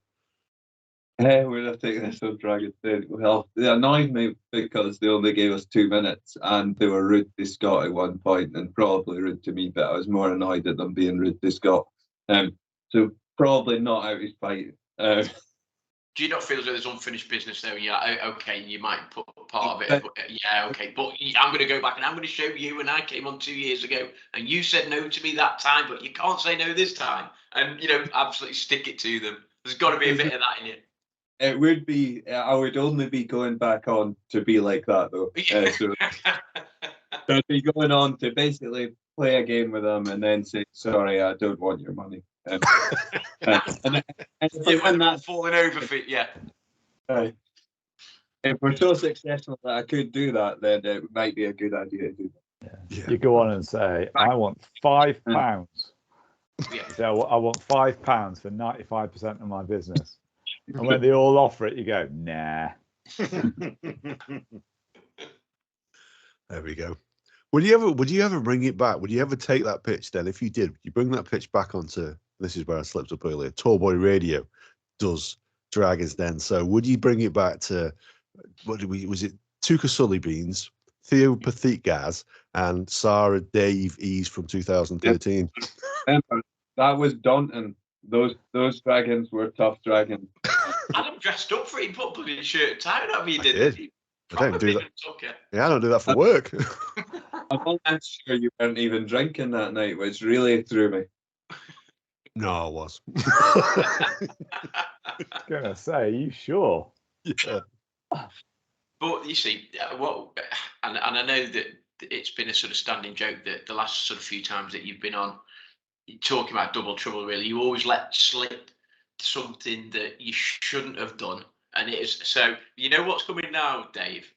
We're gonna take this on Dragon's Den. Well, they annoyed me because they only gave us 2 minutes, and they were rude to Scott at one point, and probably rude to me. But I was more annoyed at them being rude to Scott. So probably not out his fight. Do you not feel as though there's unfinished business there? Yeah, okay, you might put part of it. But, yeah, okay, but I'm going to go back and I'm going to show you when I came on 2 years ago, and you said no to me that time, but you can't say no this time. And absolutely stick it to them. There's got to be a bit of that in it. It would be. I would only be going back on to be like that, though. So I'd be going on to basically play a game with them and then say, "Sorry, I don't want your money." And that's falling over for yeah. If we're so successful that I could do that, then it might be a good idea to do that. Yeah. You go on and say, "I want £5." Yeah. So I want £5 for 95% of my business. And when they all offer it, you go, nah. There we go. Would you ever bring it back? Would you ever take that pitch then? If you did, would you bring that pitch back onto, this is where I slipped up earlier, Toyboy Radio does Dragon's Den. So would you bring it back to, was it Tuka Sully Beans, Theo Pathik Gaz, and Sarah Dave Ease from 2013? That was daunting. Those dragons were tough dragons. Adam dressed up for it. He put bloody shirt and tie on. He did. I don't do that. Yeah, I don't do that for work. I'm almost sure you weren't even drinking that night, which really threw me. No, I was. I was gonna say, are you sure? Yeah. But you see, and I know that it's been a sort of standing joke that the last sort of few times that you've been on, talking about Double Trouble, really, you always let slip something that you shouldn't have done. And it is so. You know what's coming now, Dave?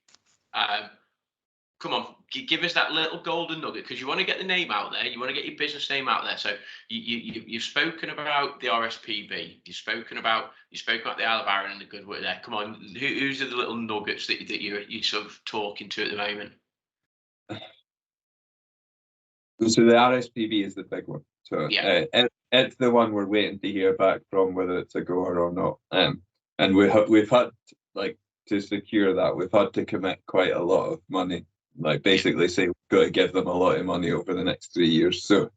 Come on, give us that little golden nugget, because you want to get the name out there. You want to get your business name out there. So you've spoken about the RSPB. You've spoken about the Isle of Arran and the good work there. Come on, who's are the little nuggets that you're sort of talking to at the moment? So the RSPB is the big one. So yeah. It's the one we're waiting to hear back from, whether it's a goer or not. And we've had, like, to secure that, we've had to commit quite a lot of money. Like, basically say we've got to give them a lot of money over the next 3 years. So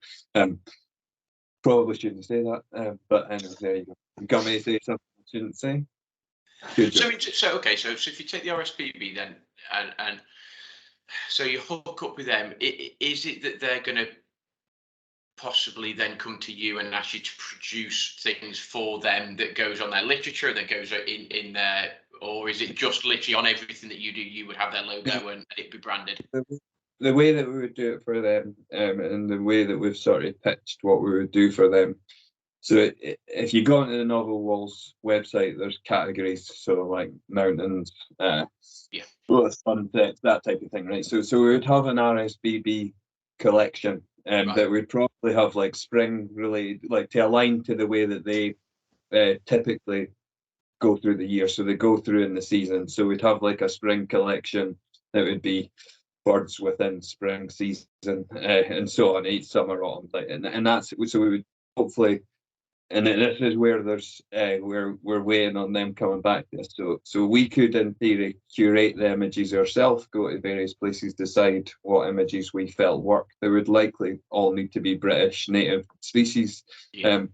probably shouldn't say that. But anyway, there you go. You got me to say something I shouldn't say? So if you take the RSPB then, and so you hook up with them, is it that they're going to possibly then come to you and ask you to produce things for them that goes on their literature, that goes in their, or is it just literally on everything that you do, you would have their logo and it be branded? The way that we would do it for them, and the way that we've sort of pitched what we would do for them. So if you go onto the Novel Walls website, there's categories, so like mountains, sunsets, that type of thing, right? So we would have an RSPB collection, that we'd probably have like spring related, like to align to the way that they typically go through the year. So they go through in the season. So we'd have like a spring collection that would be birds within spring season, and so on, each summer, autumn, and that's, so we would hopefully. And this is where there's we're waiting on them coming back to us. So we could, in theory, curate the images ourselves, go to various places, decide what images we felt worked. They would likely all need to be British native species, and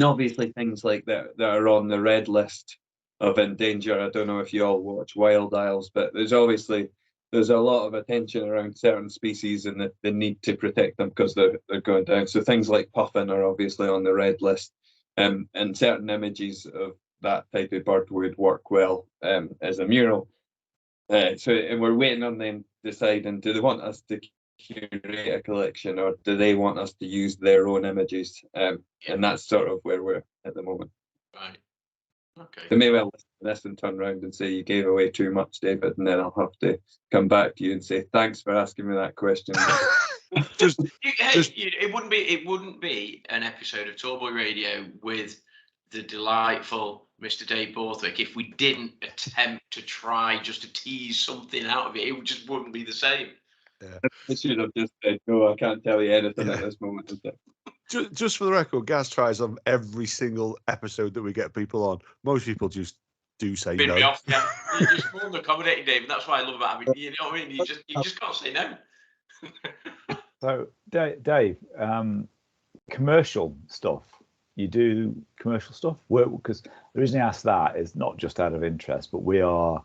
obviously things like that are on the red list of endangered. I don't know if you all watch Wild Isles, but there's a lot of attention around certain species and the need to protect them because they're going down. So things like puffin are obviously on the red list, and certain images of that type of bird would work well as a mural. And we're waiting on them deciding, do they want us to curate a collection or do they want us to use their own images? And that's sort of where we're at the moment. Right. Okay. They may well listen to this and turn around and say you gave away too much, David, and then I'll have to come back to you and say thanks for asking me that question. It wouldn't be an episode of Toyboy Radio with the delightful Mr. Dave Borthwick if we didn't attempt to try just to tease something out of it. It just wouldn't be the same. Yeah. I should have just said, no, I can't tell you anything at this moment. Just for the record, Gaz tries on every single episode that we get people on. Most people just do say Been no. me off, yeah. You're just more than accommodating, David. That's what I love about having, you know what I mean? You just can't say no. So, Dave, commercial stuff. You do commercial stuff? Because the reason I asked that is not just out of interest, but we are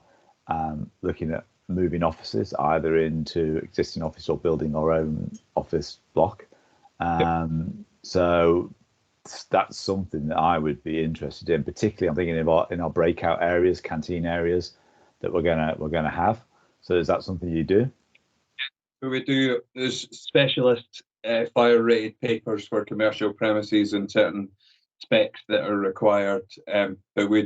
looking at moving offices either into existing office or building our own office block. So that's something that I would be interested in. Particularly, I'm thinking about in our breakout areas, canteen areas that we're gonna have. So is that something you do? We do. There's specialist fire rated papers for commercial premises and certain specs that are required. But we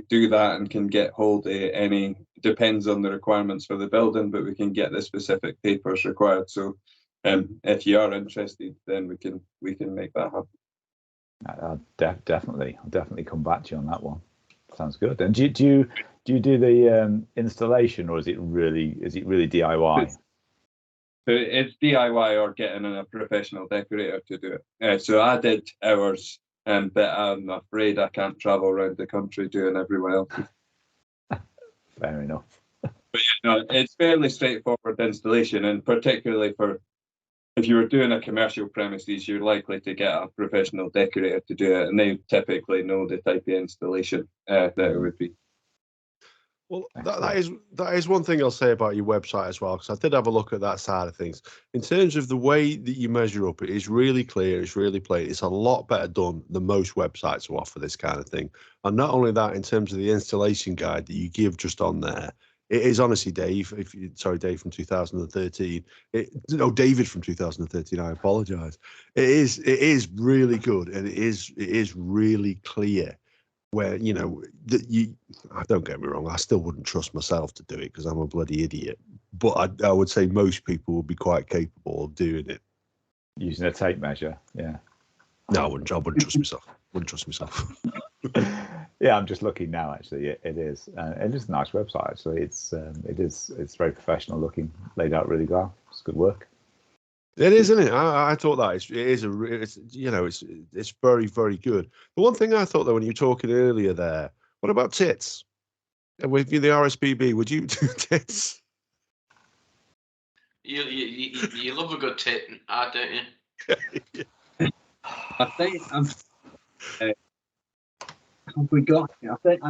do that and can get hold of any. Depends on the requirements for the building, but we can get the specific papers required. So, if you are interested, then we can make that happen. I'll definitely come back to you on that one. Sounds good. And do you do the installation, or is it really DIY? It's DIY or getting a professional decorator to do it. So I did ours, but I'm afraid I can't travel around the country doing everyone else's. Fair enough. But it's fairly straightforward installation, and particularly for if you were doing a commercial premises, you're likely to get a professional decorator to do it, and they typically know the type of installation that it would be. Well, that is one thing I'll say about your website as well, because I did have a look at that side of things. In terms of the way that you measure up, it is really clear, it's really plain. It's a lot better done than most websites will offer this kind of thing. And not only that, in terms of the installation guide that you give just on there, it is honestly, Dave, Dave from 2013. David from 2013, I apologize. It is really good, and it is really clear. Where don't get me wrong, I still wouldn't trust myself to do it because I'm a bloody idiot. But I would say most people would be quite capable of doing it using a tape measure. Yeah. No, I wouldn't trust myself. Wouldn't trust myself. Yeah, I'm just looking now. Actually, it is. It is a nice website. Actually, it's very professional looking, laid out really well. It's good work. It is, isn't it? I thought that it's very, very good. The one thing I thought though, when you were talking earlier there, what about tits? With the RSPB, would you do tits? You love a good tit, don't you? I think I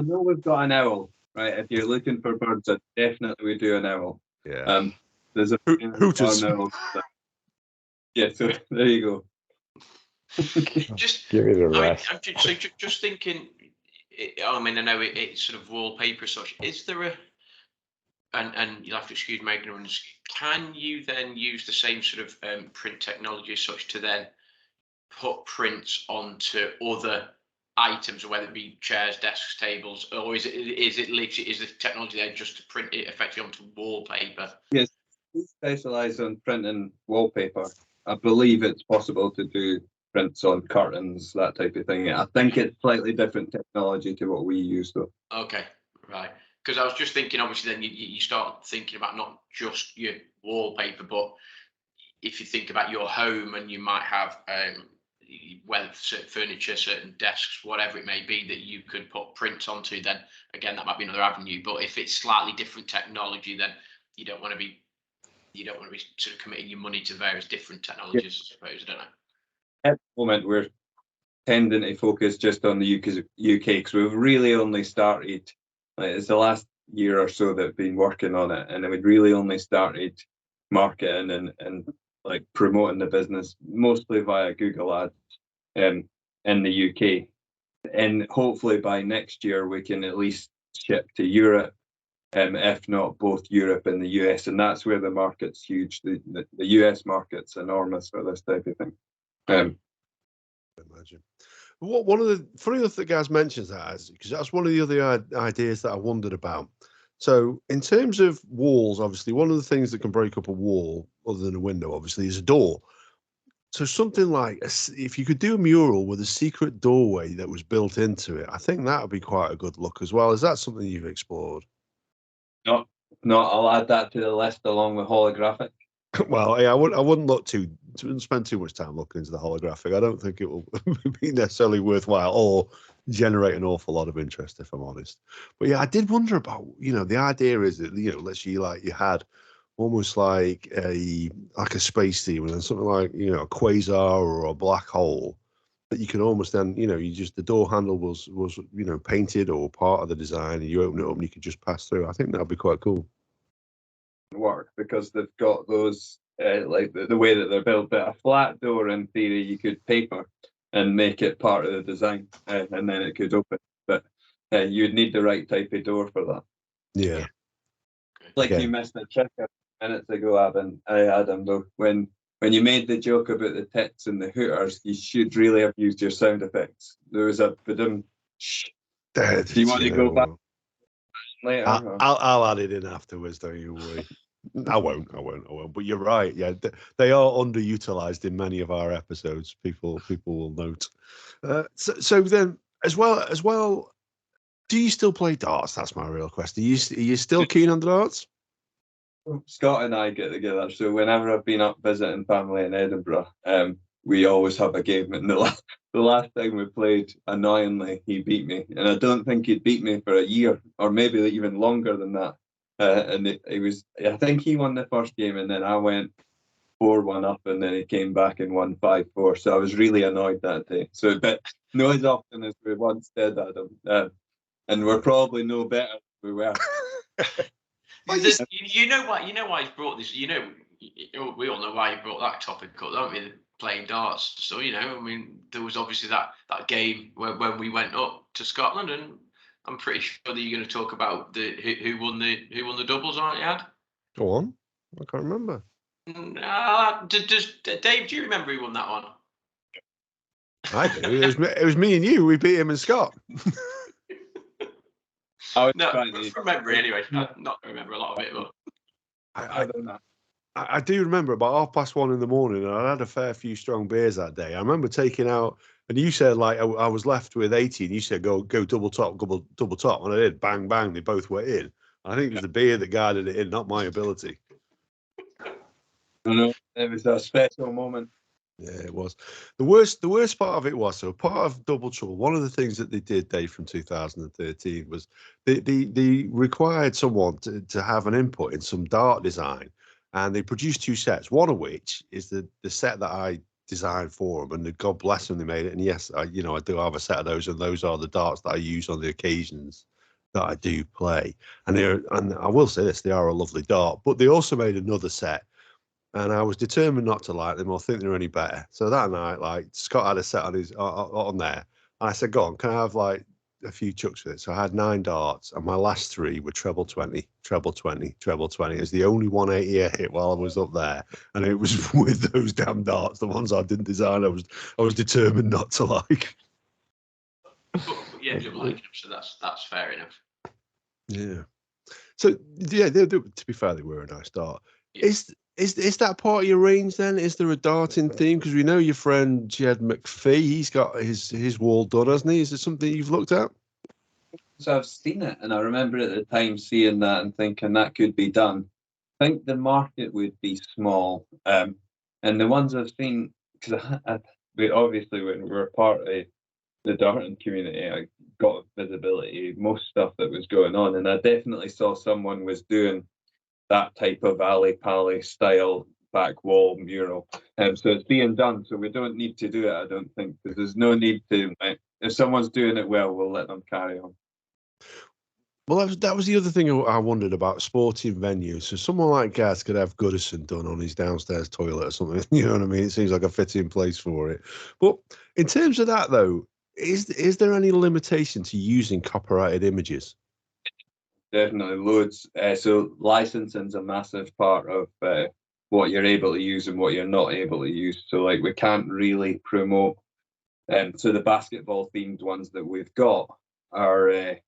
know we've got an owl, right? If you're looking for birds, I definitely would do an owl. Yeah. There's a Hooters. Yeah, so there you go. Just give it a rest. Just thinking. I mean, I know it's sort of wallpaper such. Is there and you'll have to excuse my ignorance. Can you then use the same sort of print technology as such to then put prints onto other items, or whether it be chairs, desks, tables, or is it literally the technology there just to print it effectively onto wallpaper? Yes, we specialise on printing wallpaper. I believe it's possible to do prints on curtains, that type of thing. I think it's slightly different technology to what we use, though. Okay, right. Because I was just thinking, obviously, then you start thinking about not just your wallpaper, but if you think about your home, and you might have whether certain furniture, certain desks, whatever it may be, that you could put prints onto, then again, that might be another avenue. But if it's slightly different technology, then you don't want to be sort of committing your money to various different technologies, I suppose. I don't know. At the moment, we're tending to focus just on the UK because we've really only started. It's the last year or so that we've been working on it, and then we'd really only started marketing and like promoting the business mostly via Google Ads in the UK. And hopefully by next year we can at least ship to Europe. If not both Europe and the US, and that's where the market's huge. The US market's enormous for this type of thing. Imagine. One of the funny enough that Gaz mentions that, because that's one of the other ideas that I wondered about. So in terms of walls, obviously one of the things that can break up a wall, other than a window, obviously, is a door. So something like if you could do a mural with a secret doorway that was built into it, I think that would be quite a good look as well. Is that something you've explored? No, I'll add that to the list along with holographic. Well, yeah, I wouldn't spend too much time looking into the holographic. I don't think it will be necessarily worthwhile, or generate an awful lot of interest, if I'm honest. But yeah, I did wonder about, the idea is that, let's say like you had almost like a space demon and something like, a quasar or a black hole that you can almost then, the door handle was painted or part of the design, and you open it up and you could just pass through. I think that'd be quite cool. Work because they've got those like the way that they're built, but a flat door in theory you could paper and make it part of the design, and then it could open, but you'd need the right type of door for that. Yeah. Like Okay. you missed a trick minutes ago, Adam, though, when you made the joke about the tits and the hooters, you should really have used your sound effects. There was a badum. Do you want to go back later? I'll add it in afterwards, don't you worry. I won't. But you're right. Yeah, they are underutilized in many of our episodes. People will note. So then, as well, do you still play darts? That's my real question. Are you still keen on darts? Scott and I get together, so whenever I've been up visiting family in Edinburgh, we always have a game. And the last time we played, annoyingly, he beat me, and I don't think he'd beat me for a year, or maybe even longer than that. And it was, I think he won the first game, and then I went 4-1 up, and then he came back and won 5-4. So I was really annoyed that day. So, but no as often as we once did, Adam, and we're probably no better than we were. You know why he's brought this. We all know why he brought that topic up, don't we? Playing darts. So there was obviously that game when we went up to Scotland, and I'm pretty sure that you're going to talk about who won the doubles, aren't you, Ad? Go on. I can't remember. Dave? Do you remember who won that one? I do. It was me and you. We beat him and Scott. No, from memory anyway. Not remember a lot of it, but I do remember about 1:30 in the morning, and I had a fair few strong beers that day. I remember taking out, and you said like I was left with 80, and you said go double top, and I did bang bang. They both went in. I think it was the beer that guided it in, not my ability. No, it was a special moment. Yeah, it was. The worst part of it was, so part of Double Trouble, one of the things that they did, Dave, from 2013 was they required someone to have an input in some dart design, and they produced 2 sets, one of which is the set that I designed for them, and God bless them, they made it. And yes, I do have a set of those, and those are the darts that I use on the occasions that I do play. And I will say this, they are a lovely dart, but they also made another set. And I was determined not to like them or think they're any better. So that night, like Scott had a set on there, and I said, "Go on, can I have like a few chucks with it?" So I had 9 darts, and my last 3 were treble 20, treble 20, treble 20. It was the only 180 I hit while I was up there, and it was with those damn darts, the ones I didn't design. I was determined not to like. But you ended up liking them, so that's fair enough. Yeah. So yeah, to be fair, they were a nice dart. Yeah. Is that part of your range then? Is there a darting theme? Because we know your friend Jed McPhee, he's got his wall done, hasn't he? Is it something you've looked at? So I've seen it, and I remember at the time seeing that and thinking that could be done. I think the market would be small, and the ones I've seen, because we obviously when we were part of the darting community, I got visibility, most stuff that was going on, and I definitely saw someone was doing that type of alley pally style back wall mural, so it's being done. So we don't need to do it, I don't think, because there's no need to. If someone's doing it well, we'll let them carry on. Well, that was the other thing I wondered about sporting venues. So someone like Gaz could have Goodison done on his downstairs toilet or something. You know what I mean? It seems like a fitting place for it. But in terms of that, though, is there any limitation to using copyrighted images? Definitely loads. So licensing is a massive part of what you're able to use and what you're not able to use. So like we can't really promote. So the basketball themed ones that we've got are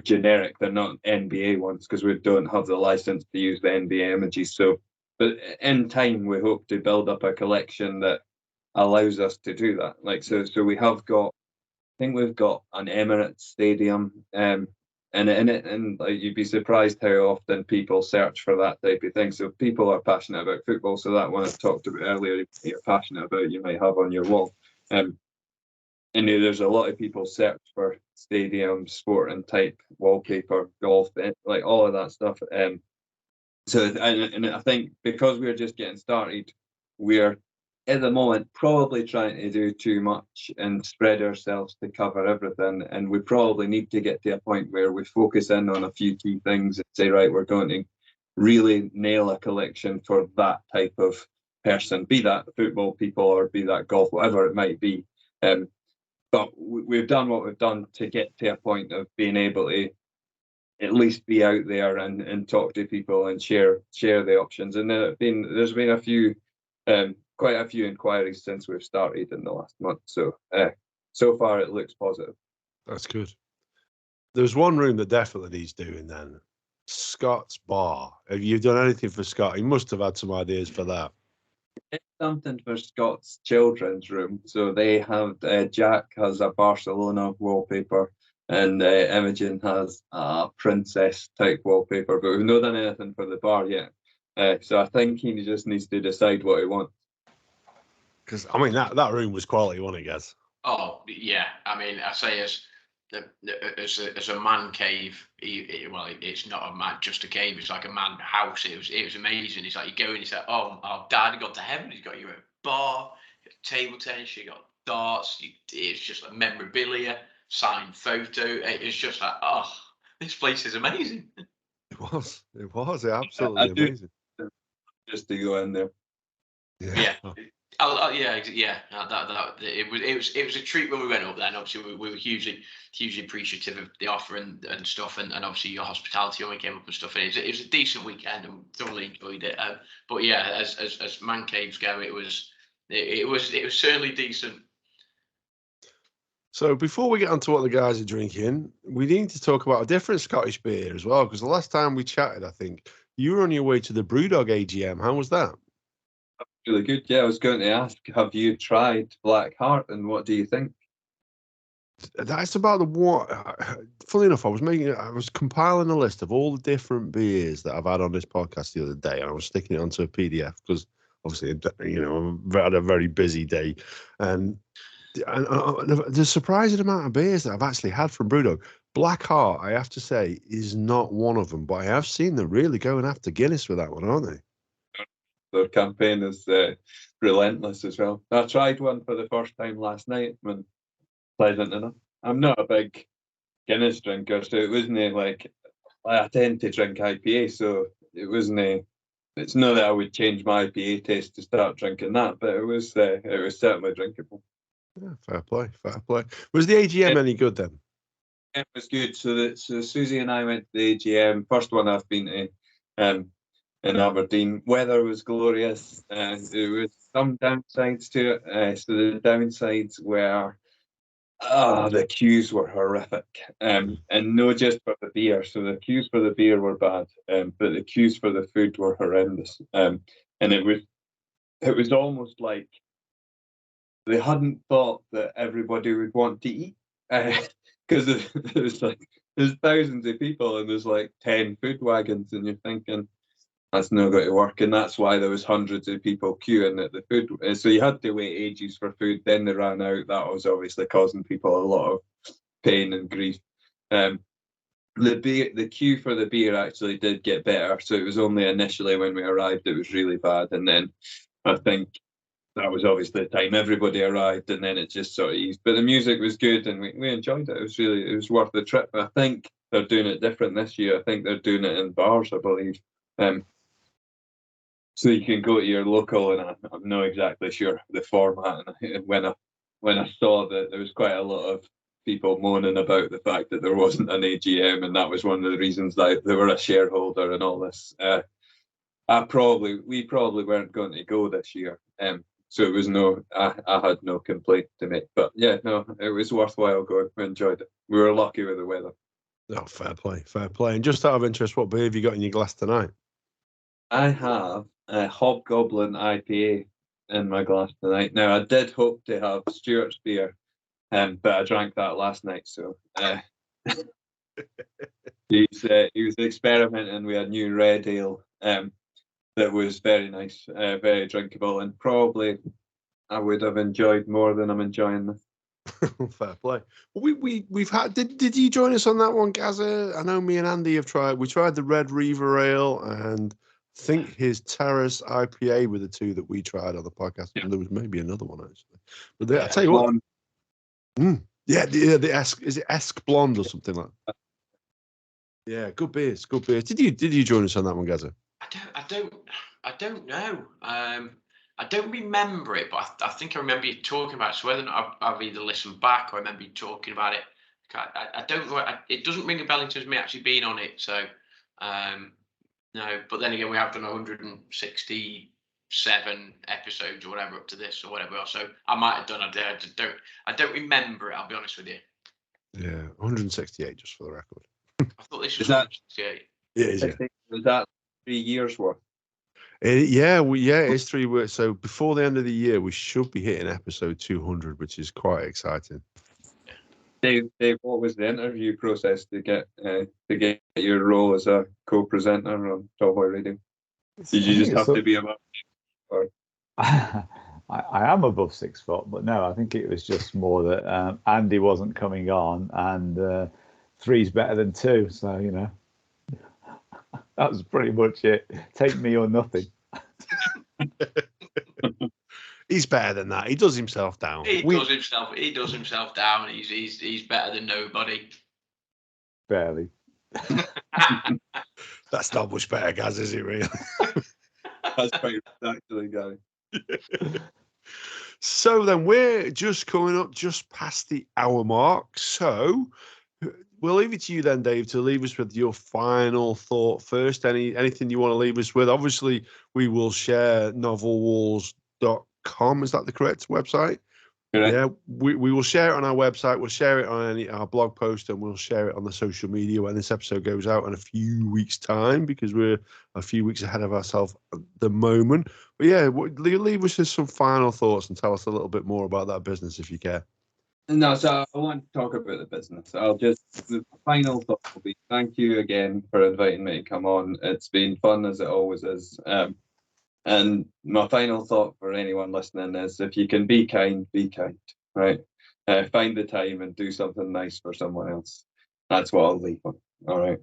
generic. They're not NBA ones because we don't have the license to use the NBA images. So, but in time we hope to build up a collection that allows us to do that. Like so we have got. I think we've got an Emirates Stadium. And in it, and like, you'd be surprised how often people search for that type of thing. So people are passionate about football. So that one I talked about earlier, you're passionate about, you might have on your wall. And there's a lot of people search for stadium sporting type wallpaper, golf, like all of that stuff. So and I think because we're just getting started, we're at the moment probably trying to do too much and spread ourselves to cover everything. And we probably need to get to a point where we focus in on a few key things and say, right, we're going to really nail a collection for that type of person, be that football people or be that golf, whatever it might be. But we've done what we've done to get to a point of being able to at least be out there and talk to people and share the options. And there's been a few, quite a few inquiries since we've started in the last month. So so far it looks positive. That's good. There's one room that definitely needs doing then. Scott's bar. Have you done anything for Scott? He must have had some ideas for that. It's something for Scott's children's room. So they have Jack has a Barcelona wallpaper, and Imogen has a princess type wallpaper. But we've not done anything for the bar yet. So I think he just needs to decide what he wants. Because I mean that room was quality, wasn't it, guys? Oh yeah, I mean, I say as a man cave. Well, it's not a man, just a cave. It's like a man house. It was amazing. It's like you go in, it's like, oh, Dad, gone to heaven. He's got you a bar, table tennis. You got darts. It's just like memorabilia, signed photo. It's just like, oh, this place is amazing. It was absolutely amazing. Just to go in there. Yeah. It was a treat when we went up there, and obviously we were hugely appreciative of the offer and stuff, and obviously your hospitality when we came up and stuff. And it was a decent weekend, and thoroughly enjoyed it. But yeah, as man caves go, it was certainly decent. So before we get on to what the guys are drinking, we need to talk about a different Scottish beer as well, because the last time we chatted, I think you were on your way to the Brewdog AGM. How was that? Really good. Yeah, I was going to ask, have you tried Black Heart, and what do you think? That's about the what. Funny enough, I was compiling a list of all the different beers that I've had on this podcast the other day, and I was sticking it onto a PDF because obviously, I've had a very busy day, and the surprising amount of beers that I've actually had from Brewdog. Black Heart, I have to say, is not one of them, but I have seen them really going after Guinness with that one, aren't they? Their campaign is relentless as well. I tried one for the first time last night, and pleasant enough. I'm not a big Guinness drinker, so it wasn't like I tend to drink IPA, so it wasn't. It's not that I would change my IPA taste to start drinking that, but it was certainly drinkable. Yeah, fair play. Was the AGM any good then? It was good. So Susie and I went to the AGM. First one I've been to. In Aberdeen, weather was glorious. There was some downsides to it. So the downsides were, the queues were horrific, and not just for the beer. So the queues for the beer were bad, but the queues for the food were horrendous. And it was almost like they hadn't thought that everybody would want to eat, because there's thousands of people and there's like 10 food wagons, and you're thinking, that's not going to work, and that's why there was hundreds of people queuing at the food. So you had to wait ages for food. Then they ran out. That was obviously causing people a lot of pain and grief. The queue for the beer actually did get better. So it was only initially when we arrived it was really bad, and then I think that was obviously the time everybody arrived, and then it just sort of eased. But the music was good, and we enjoyed it. It was worth the trip. I think they're doing it different this year. I think they're doing it in bars, I believe. So you can go to your local, and I'm not exactly sure the format. And when I saw that there was quite a lot of people moaning about the fact that there wasn't an AGM, and that was one of the reasons that they were a shareholder and all this. We probably weren't going to go this year. So it was I had no complaint to make. But yeah, no, it was worthwhile going. We enjoyed it. We were lucky with the weather. Oh, fair play. And just out of interest, what beer have you got in your glass tonight? I have a Hobgoblin IPA in my glass tonight. Now, I did hope to have Stuart's beer, but I drank that last night. So he was experimenting with a new red ale that was very nice, very drinkable, and probably I would have enjoyed more than I'm enjoying this. Fair play. Well, we've had. Did you join us on that one, Gaza? I know me and Andy have tried. We tried the Red Reaver Ale and I think his Terrace IPA were the two that we tried on the podcast. Yeah. And there was maybe another one actually. But I tell you what. The Esk, is it Esk Blonde or something like that? Yeah, good beers, good beers. Did you join us on that one, Gaza? I don't know. I don't remember it, but I think I remember you talking about it. So whether or not I've either listened back or I remember you talking about it. I don't know. It doesn't ring a bell in terms of me actually being on it. So no. But then again, we have done 167 episodes or whatever up to this or whatever else. So I might have done. I don't remember it. I'll be honest with you. Yeah, 168 just for the record. I thought this was Is that- 168. Yeah, it is, yeah. Was that 3 years worth? It's 3 weeks. So before the end of the year, we should be hitting episode 200, which is quite exciting. Dave, what was the interview process to get your role as a co-presenter on Tallboy Radio? Did you just have to be about? Or I am above 6 foot, but no, I think it was just more that Andy wasn't coming on, and 3's better than 2. So that was pretty much it. Take me or nothing. He's better than that. He does himself down. He does himself down. He's better than nobody. Barely. That's not much better, Gaz, is it really? that's quite right, actually, Gary. So then we're just coming up just past the hour mark. So we'll leave it to you then, Dave, to leave us with your final thought first. Anything you want to leave us with? Obviously, we will share novelwalls.com. Is that the correct website? Correct. Yeah, we will share it on our website. We'll share it on our blog post, and we'll share it on the social media when this episode goes out in a few weeks' time, because we're a few weeks ahead of ourselves at the moment. But yeah, leave us with some final thoughts and tell us a little bit more about that business if you care. No, so I want to talk about the business. The final thought will be thank you again for inviting me to come on. It's been fun as it always is. And my final thought for anyone listening is if you can be kind, right? Find the time and do something nice for someone else. That's what I'll leave on. All right.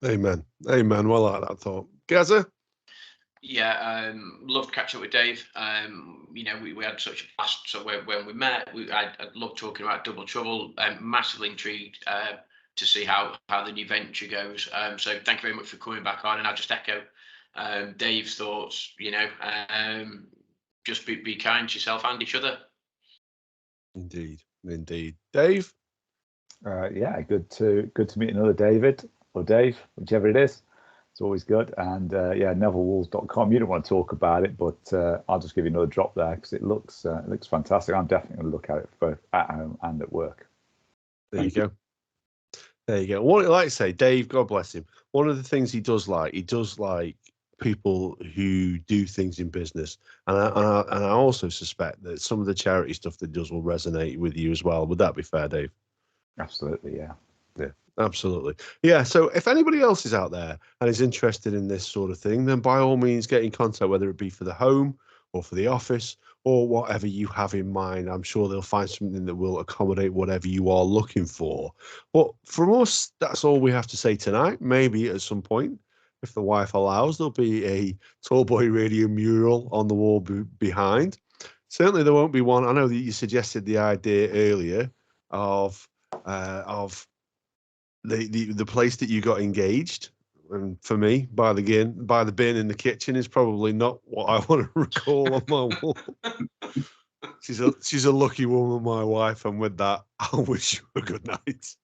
Amen. Well, I like that thought. Gaza? Yeah, love catching up with Dave. We had such a blast. So when we met, I loved talking about Double Trouble. Massively intrigued to see how the new venture goes. So thank you very much for coming back on. And I'll just echo Dave's thoughts. Just be kind to yourself and each other. Indeed. Dave? Yeah, good to meet another David or Dave, whichever it is. It's always good. And NevilleWalls.com. You don't want to talk about it, but I'll just give you another drop there because it looks fantastic. I'm definitely going to look at it both at home and at work. There you go. What like I say, Dave, God bless him. One of the things he does like people who do things in business, and I also suspect that some of the charity stuff that he does will resonate with you as well. Would that be fair, Dave? Absolutely, yeah. Yeah, absolutely. Yeah, so if anybody else is out there and is interested in this sort of thing, then by all means get in contact, whether it be for the home or for the office or whatever you have in mind. I'm sure they'll find something that will accommodate whatever you are looking for. But from us, that's all we have to say tonight. Maybe at some point, if the wife allows, there'll be a Tallboy Radio mural on the wall behind. Certainly there won't be one. I know that you suggested the idea earlier of the place that you got engaged, and for me, by the bin in the kitchen is probably not what I want to recall on my wall. She's a lucky woman, my wife, and with that, I'll wish you a good night.